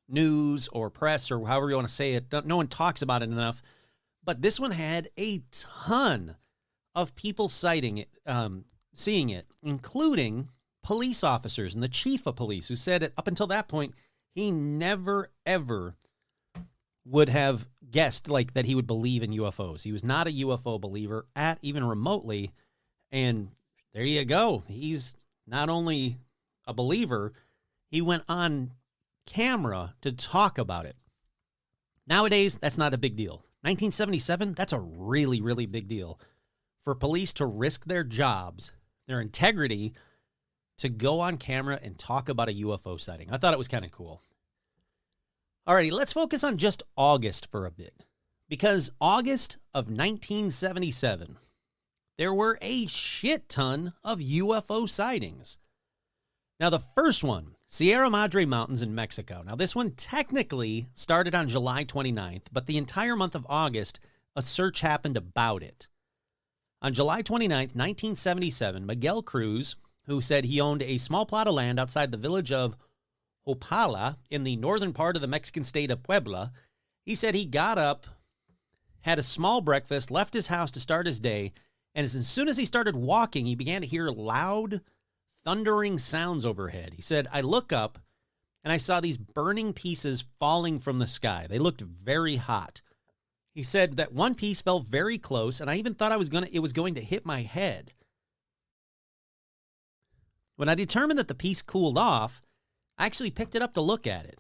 news or press or however you want to say it. No one talks about it enough. But this one had a ton of people seeing it, including police officers and the chief of police, who said that up until that point, he never, ever would have guessed like that he would believe in UFOs. He was not a UFO believer at even remotely. And there you go. He's not only a believer, he went on camera to talk about it. Nowadays, that's not a big deal. 1977, that's a really, really big deal. For police to risk their jobs, their integrity, to go on camera and talk about a UFO sighting. I thought it was kind of cool. Alrighty, let's focus on just August for a bit. Because August of 1977, there were a shit ton of UFO sightings. Now, the first one, Sierra Madre Mountains in Mexico. Now, this one technically started on July 29th, but the entire month of August, a search happened about it. On July 29th, 1977, Miguel Cruz, who said he owned a small plot of land outside the village of Opala in the northern part of the Mexican state of Puebla, he said he got up, had a small breakfast, left his house to start his day, and as soon as he started walking, he began to hear loud, thundering sounds overhead. He said, I look up, and I saw these burning pieces falling from the sky. They looked very hot. He said that one piece fell very close, and I even thought it was going to hit my head. When I determined that the piece cooled off, I actually picked it up to look at it.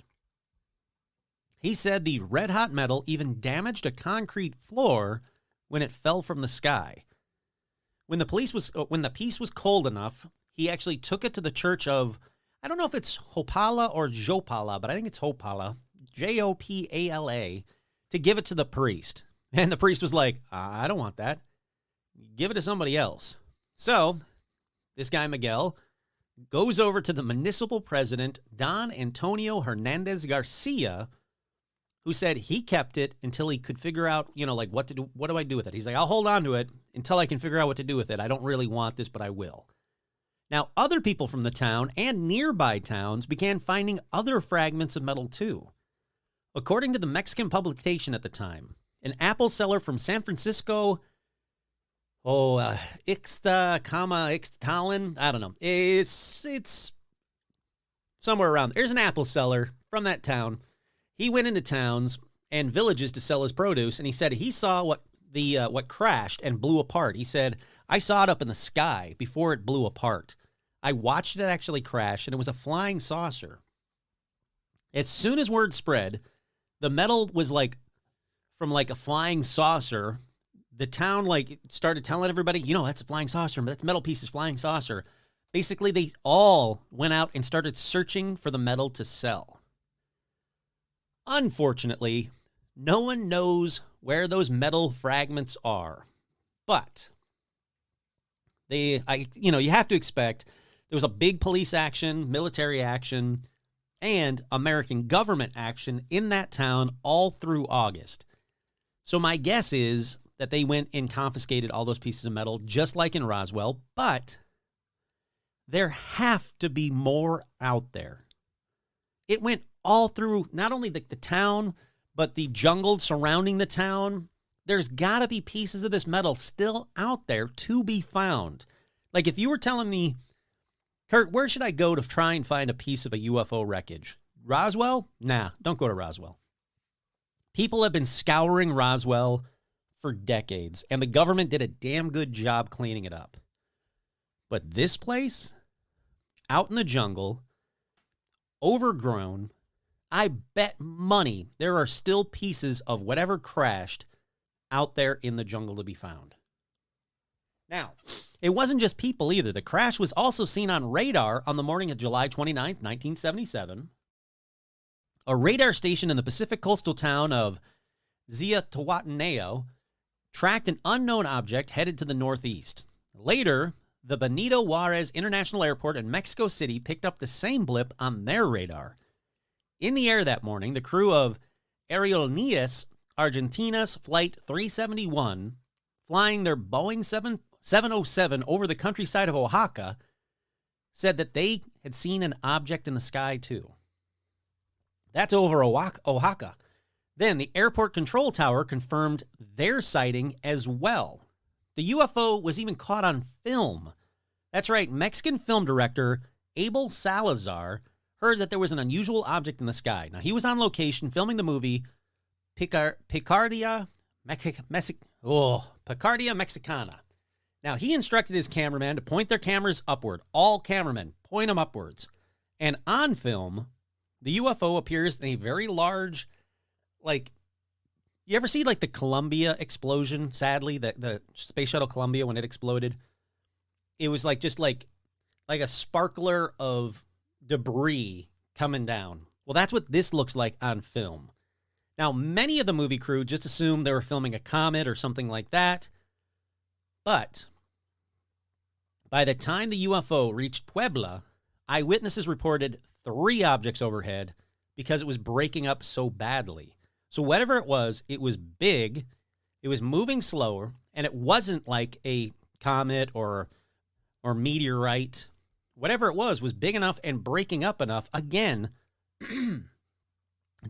He said the red-hot metal even damaged a concrete floor when it fell from the sky. When the piece was cold enough, he actually took it to the church of, I don't know if it's Hopala or Jopala, but I think it's Hopala, Jopala, to give it to the priest. And the priest was like, I don't want that. Give it to somebody else. So this guy, Miguel, goes over to the municipal president, Don Antonio Hernandez Garcia, who said he kept it until he could figure out, what to do. What do I do with it? He's like, I'll hold on to it until I can figure out what to do with it. I don't really want this, but I will. Now, other people from the town and nearby towns began finding other fragments of metal too. According to the Mexican publication at the time, an apple seller from San Francisco, Ixtalan, I don't know. It's somewhere around. There's an apple seller from that town. He went into towns and villages to sell his produce, and he said he saw what crashed and blew apart. He said, I saw it up in the sky before it blew apart. I watched it actually crash, and it was a flying saucer. As soon as word spread, the metal was from a flying saucer. The town started telling everybody, that's a flying saucer, but that metal piece is flying saucer. Basically, they all went out and started searching for the metal to sell. Unfortunately, no one knows where those metal fragments are. But you have to expect there was a big police action, military action, and American government action in that town all through August. So my guess is that they went and confiscated all those pieces of metal, just like in Roswell, but there have to be more out there. It went all through not only the town, but the jungle surrounding the town. There's got to be pieces of this metal still out there to be found. Like if you were telling me, Kurt, where should I go to try and find a piece of a UFO wreckage? Roswell? Nah, don't go to Roswell. People have been scouring Roswell for decades, and the government did a damn good job cleaning it up. But this place, out in the jungle, overgrown, I bet money there are still pieces of whatever crashed out there in the jungle to be found. Now, it wasn't just people either. The crash was also seen on radar on the morning of July 29th, 1977. A radar station in the Pacific coastal town of Zihuatanejo tracked an unknown object headed to the northeast. Later, the Benito Juarez International Airport in Mexico City picked up the same blip on their radar. In the air that morning, the crew of Aerolíneas Argentinas Flight 371, flying their Boeing 707 over the countryside of Oaxaca, said that they had seen an object in the sky too. That's over Oaxaca. Then the airport control tower confirmed their sighting as well. The UFO was even caught on film. That's right, Mexican film director Abel Salazar heard that there was an unusual object in the sky. Now, he was on location filming the movie Picardia Mexicana. Now, he instructed his cameraman to point their cameras upward. All cameramen, point them upwards. And on film, the UFO appears in a very large, you ever see the Columbia explosion, sadly, the Space Shuttle Columbia when it exploded? It was just like a sparkler of debris coming down. Well, that's what this looks like on film. Now, many of the movie crew just assumed they were filming a comet or something like that. But By the time the UFO reached Puebla, eyewitnesses reported 3 objects overhead because it was breaking up so badly. So whatever it was big, it was moving slower, and it wasn't like a comet or meteorite. Whatever it was big enough and breaking up enough, again,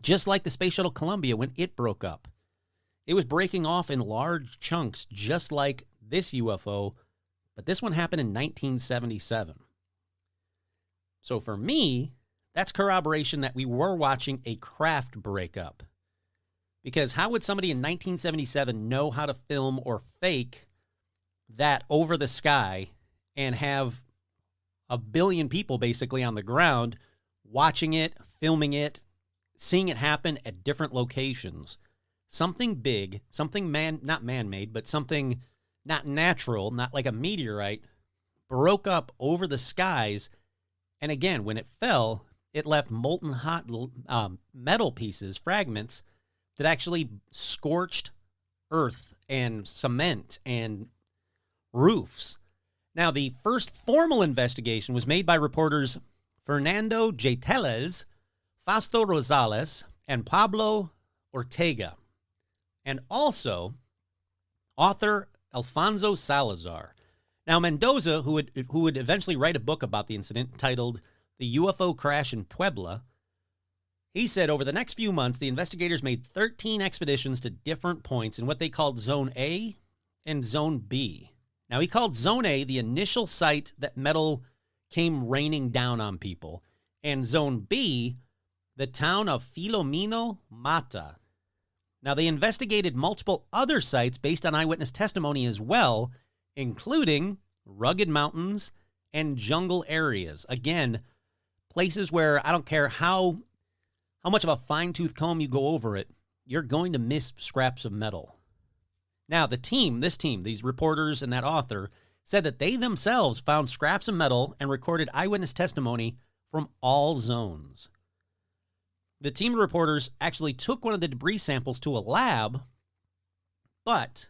just like the Space Shuttle Columbia when it broke up. It was breaking off in large chunks, just like this UFO, but this one happened in 1977. So for me, that's corroboration that we were watching a craft breakup. Because how would somebody in 1977 know how to film or fake that over the sky and have a billion people basically on the ground watching it, filming it, seeing it happen at different locations? Something big, something not man-made, but something not natural, not like a meteorite, broke up over the skies. And again, when it fell, it left molten hot metal pieces, fragments, that actually scorched earth and cement and roofs. Now, the first formal investigation was made by reporters Fernando J. Tellez, Fausto Rosales, and Pablo Ortega, and also author Alfonso Salazar. Now, Mendoza, who would eventually write a book about the incident titled The UFO Crash in Puebla, he said over the next few months, the investigators made 13 expeditions to different points in what they called Zone A and Zone B. Now, he called Zone A the initial site that metal came raining down on people, and Zone B, the town of Filomeno Mata. Now, they investigated multiple other sites based on eyewitness testimony as well, including rugged mountains and jungle areas. Again, places where I don't care how much of a fine-tooth comb you go over it, you're going to miss scraps of metal. Now, these reporters and that author, said that they themselves found scraps of metal and recorded eyewitness testimony from all zones. The team of reporters actually took one of the debris samples to a lab, but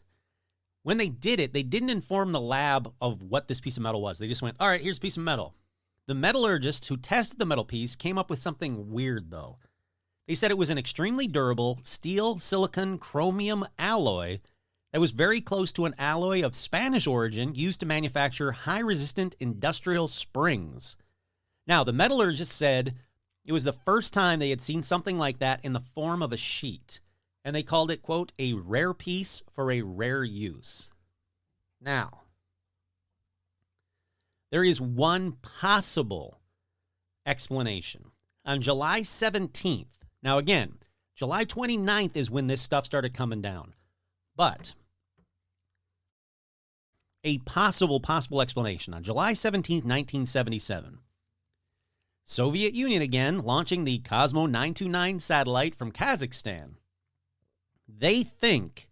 when they did it, they didn't inform the lab of what this piece of metal was. They just went, all right, here's a piece of metal. The metallurgist who tested the metal piece came up with something weird, though. They said it was an extremely durable steel, silicon, chromium alloy that was very close to an alloy of Spanish origin used to manufacture high-resistant industrial springs. Now, the metallurgist said it was the first time they had seen something like that in the form of a sheet, and they called it, quote, a rare piece for a rare use. Now, there is one possible explanation. On July 17th, now again, July 29th is when this stuff started coming down, but a possible explanation. On July 17th, 1977, Soviet Union again launching the Cosmo 929 satellite from Kazakhstan. They think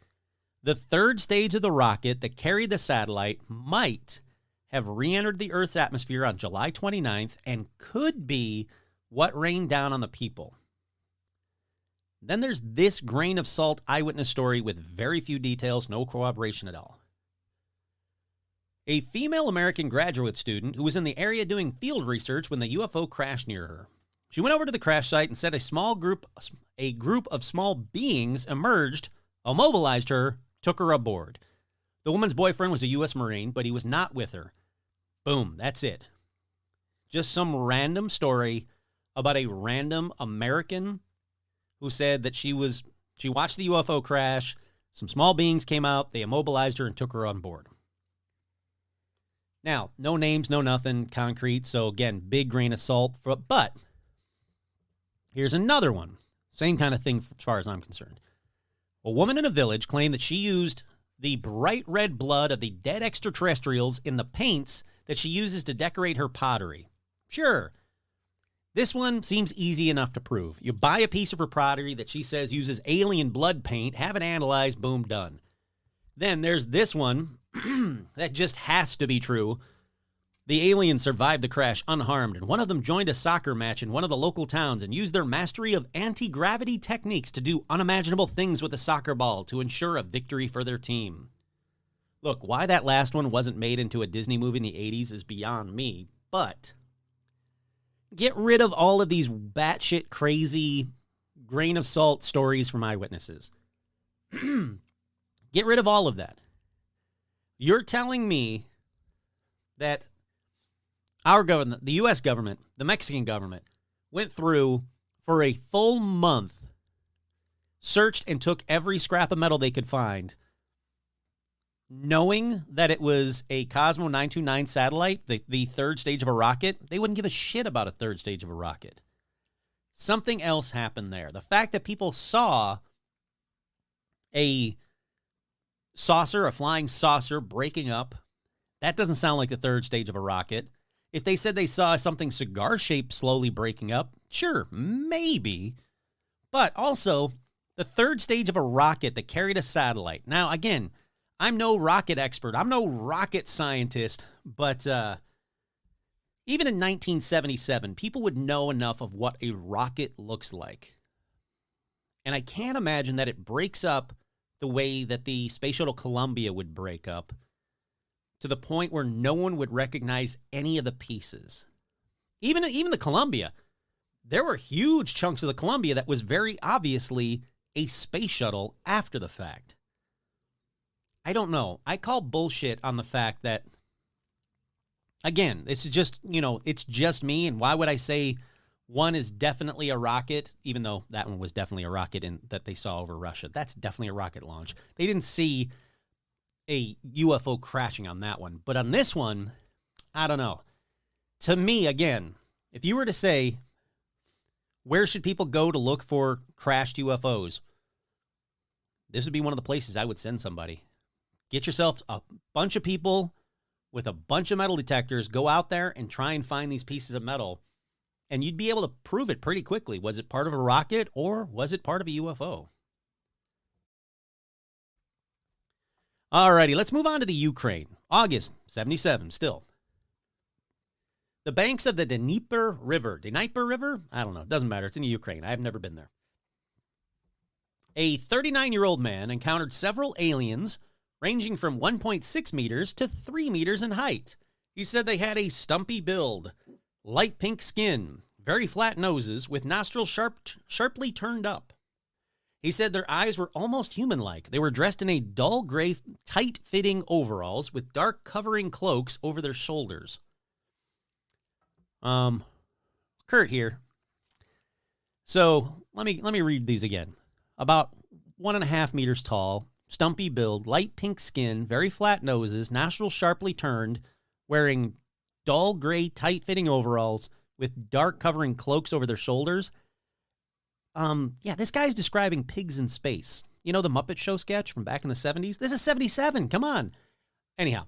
the third stage of the rocket that carried the satellite might have re-entered the Earth's atmosphere on July 29th and could be what rained down on the people. Then there's this grain of salt eyewitness story with very few details, no corroboration at all. A female American graduate student who was in the area doing field research when the UFO crashed near her. She went over to the crash site and said a group of small beings emerged, immobilized her, took her aboard. The woman's boyfriend was a U.S. Marine, but he was not with her. Boom, that's it. Just some random story about a random American who said that she watched the UFO crash, some small beings came out, they immobilized her and took her on board. Now, no names, no nothing, concrete, so again, big grain of salt, but here's another one. Same kind of thing as far as I'm concerned. A woman in a village claimed that she used the bright red blood of the dead extraterrestrials in the paints that she uses to decorate her pottery. Sure. This one seems easy enough to prove. You buy a piece of her pottery that she says uses alien blood paint, have it analyzed, boom, done. Then there's this one that just has to be true. The aliens survived the crash unharmed, and one of them joined a soccer match in one of the local towns and used their mastery of anti-gravity techniques to do unimaginable things with a soccer ball to ensure a victory for their team. Look, why that last one wasn't made into a Disney movie in the 80s is beyond me, but get rid of all of these batshit crazy grain of salt stories from eyewitnesses. Get rid of all of that. You're telling me that our government, the U.S. government, the Mexican government, went through for a full month, searched and took every scrap of metal they could find, knowing that it was a Cosmo 929 satellite, the third stage of a rocket. They wouldn't give a shit about a third stage of a rocket. Something else happened there. The fact that people saw a saucer, a flying saucer breaking up, that doesn't sound like the third stage of a rocket. If they said they saw something cigar-shaped slowly breaking up, sure, maybe. But also, the third stage of a rocket that carried a satellite. Now, again, I'm no rocket expert. I'm no rocket scientist. But even in 1977, people would know enough of what a rocket looks like. And I can't imagine that it breaks up the way that the Space Shuttle Columbia would break up, to the point where no one would recognize any of the pieces. Even the Columbia, there were huge chunks of the Columbia that was very obviously a space shuttle after the fact. I don't know. I call bullshit on the fact that, again, this is just, it's just me, and why would I say one is definitely a rocket, even though that one was definitely a rocket that they saw over Russia. That's definitely a rocket launch. They didn't see a UFO crashing on that one. But on this one, I don't know. To me, again, if you were to say, where should people go to look for crashed UFOs? This would be one of the places I would send somebody. Get yourself a bunch of people with a bunch of metal detectors, go out there and try and find these pieces of metal, and you'd be able to prove it pretty quickly. Was it part of a rocket or was it part of a UFO? Alrighty, let's move on to the Ukraine. August 77, still. The banks of the Dnieper River. Dnieper River? I don't know. It doesn't matter. It's in the Ukraine. I've never been there. A 39-year-old man encountered several aliens ranging from 1.6 meters to 3 meters in height. He said they had a stumpy build, light pink skin, very flat noses with nostrils sharply turned up. He said their eyes were almost human-like. They were dressed in a dull gray, tight-fitting overalls with dark covering cloaks over their shoulders. Kurt here. So let me read these again. About 1.5 meters tall, stumpy build, light pink skin, very flat noses, nostrils sharply turned, wearing dull gray, tight-fitting overalls with dark covering cloaks over their shoulders. Yeah, this guy's describing pigs in space. You know the Muppet Show sketch from back in the 70s? This is 77, come on. Anyhow,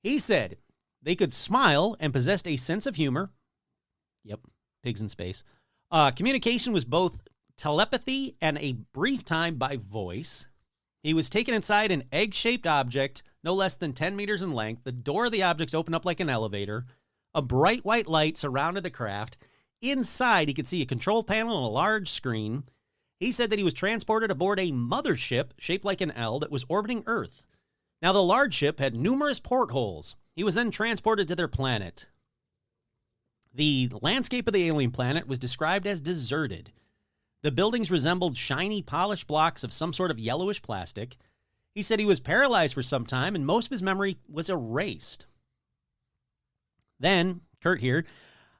he said they could smile and possessed a sense of humor. Yep, pigs in space. Communication was both telepathy and a brief time by voice. He was taken inside an egg-shaped object, no less than 10 meters in length. The door of the object opened up like an elevator. A bright white light surrounded the craft. Inside, he could see a control panel and a large screen. He said that he was transported aboard a mothership shaped like an L that was orbiting Earth. Now, the large ship had numerous portholes. He was then transported to their planet. The landscape of the alien planet was described as deserted. The buildings resembled shiny, polished blocks of some sort of yellowish plastic. He said he was paralyzed for some time, and most of his memory was erased. Then, Kurt here,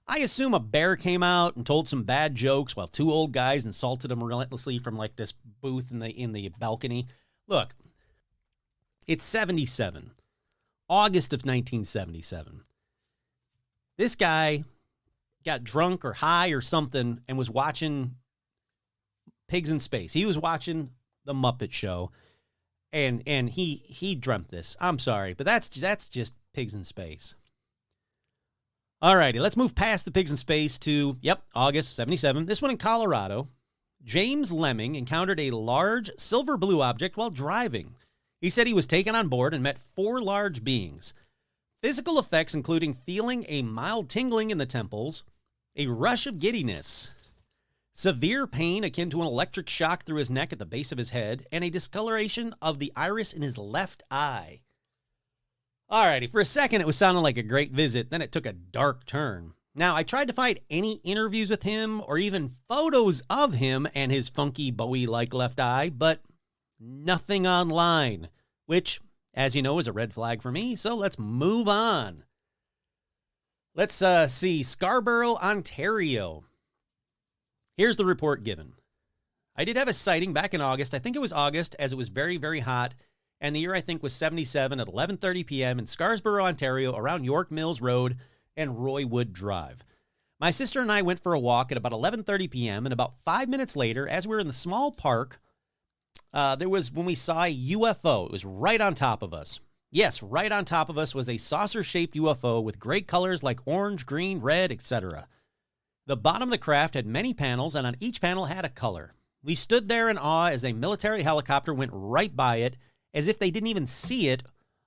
I assume a bear came out and told some bad jokes while two old guys insulted him relentlessly from like this booth in the balcony. Look, it's 77, August of 1977. This guy got drunk or high or something and was watching Pigs in Space. He was watching the Muppet Show, and he dreamt this. I'm sorry, but that's just Pigs in Space. Alrighty, let's move past the Pigs in Space to, August 77. This one in Colorado. James Lemming encountered a large silver blue object while driving. He said he was taken on board and met 4 large beings. Physical effects including feeling a mild tingling in the temples, a rush of giddiness, severe pain akin to an electric shock through his neck at the base of his head, and a discoloration of the iris in his left eye. Alrighty, for a second it was sounding like a great visit, then it took a dark turn. Now, I tried to find any interviews with him or even photos of him and his funky Bowie-like left eye, but nothing online, which, as you know, is a red flag for me, so let's move on. Let's see, Scarborough, Ontario. Here's the report given. I did have a sighting back in August. I think it was August, as it was very, very hot, and the year I think was 77 at 11:30 p.m. in Scarborough, Ontario, around York Mills Road and Roywood Drive. My sister and I went for a walk at about 11:30 p.m., and about 5 minutes later, as we were in the small park, there was when we saw a UFO. It was right on top of us. Yes, right on top of us was a saucer-shaped UFO with great colors like orange, green, red, etc. The bottom of the craft had many panels, and on each panel had a color. We stood there in awe as a military helicopter went right by it, as if they didn't even see it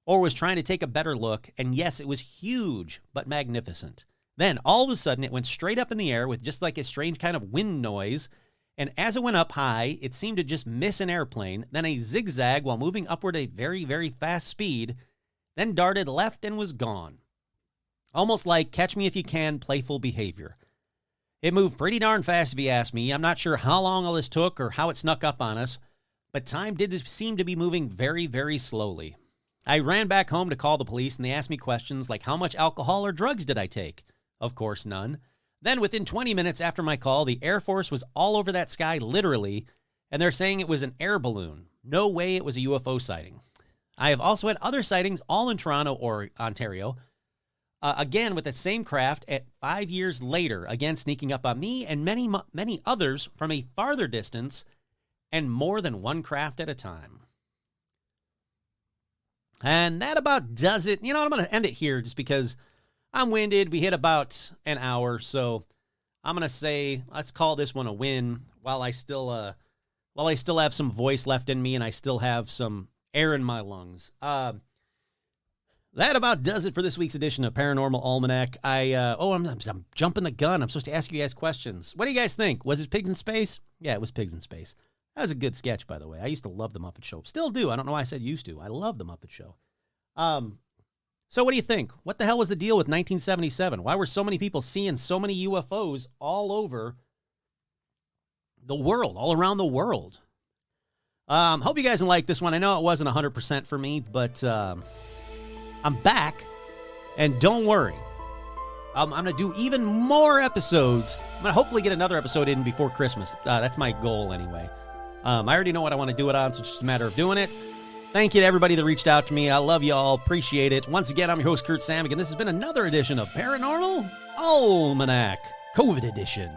or was trying to take a better look, and yes, it was huge, but magnificent. Then, all of a sudden, it went straight up in the air with just like a strange kind of wind noise, and as it went up high, it seemed to just miss an airplane, then a zigzag while moving upward at a very, very fast speed, then darted left and was gone. Almost like Catch Me If You Can playful behavior. It moved pretty darn fast if you ask me. I'm not sure how long all this took or how it snuck up on us, but time did seem to be moving very, very slowly. I ran back home to call the police, and they asked me questions like how much alcohol or drugs did I take? Of course, none. Then within 20 minutes after my call, the Air Force was all over that sky, literally, and they're saying it was an air balloon. No way it was a UFO sighting. I have also had other sightings, all in Toronto or Ontario, again with the same craft at 5 years later, again sneaking up on me and many others from a farther distance, and more than one craft at a time. And that about does it. You know, I'm going to end it here just because I'm winded. We hit about an hour, so I'm going to say let's call this one a win while I still have some voice left in me and I still have some air in my lungs. That about does it for this week's edition of Paranormal Almanac. I'm jumping the gun. I'm supposed to ask you guys questions. What do you guys think? Was it Pigs in Space? Yeah, it was Pigs in Space. That was a good sketch, by the way. I used to love The Muppet Show. Still do. I don't know why I said used to. I love The Muppet Show. So what do you think? What the hell was the deal with 1977? Why were so many people seeing so many UFOs all over the world, all around the world? Hope you guys like this one. I know it wasn't 100% for me, but I'm back, and don't worry. I'm going to do even more episodes. I'm going to hopefully get another episode in before Christmas. That's my goal anyway. I already know what I want to do it on, so it's just a matter of doing it. Thank you to everybody that reached out to me. I love you all. Appreciate it. Once again, I'm your host, Kurt Samick, and this has been another edition of Paranormal Almanac, COVID edition.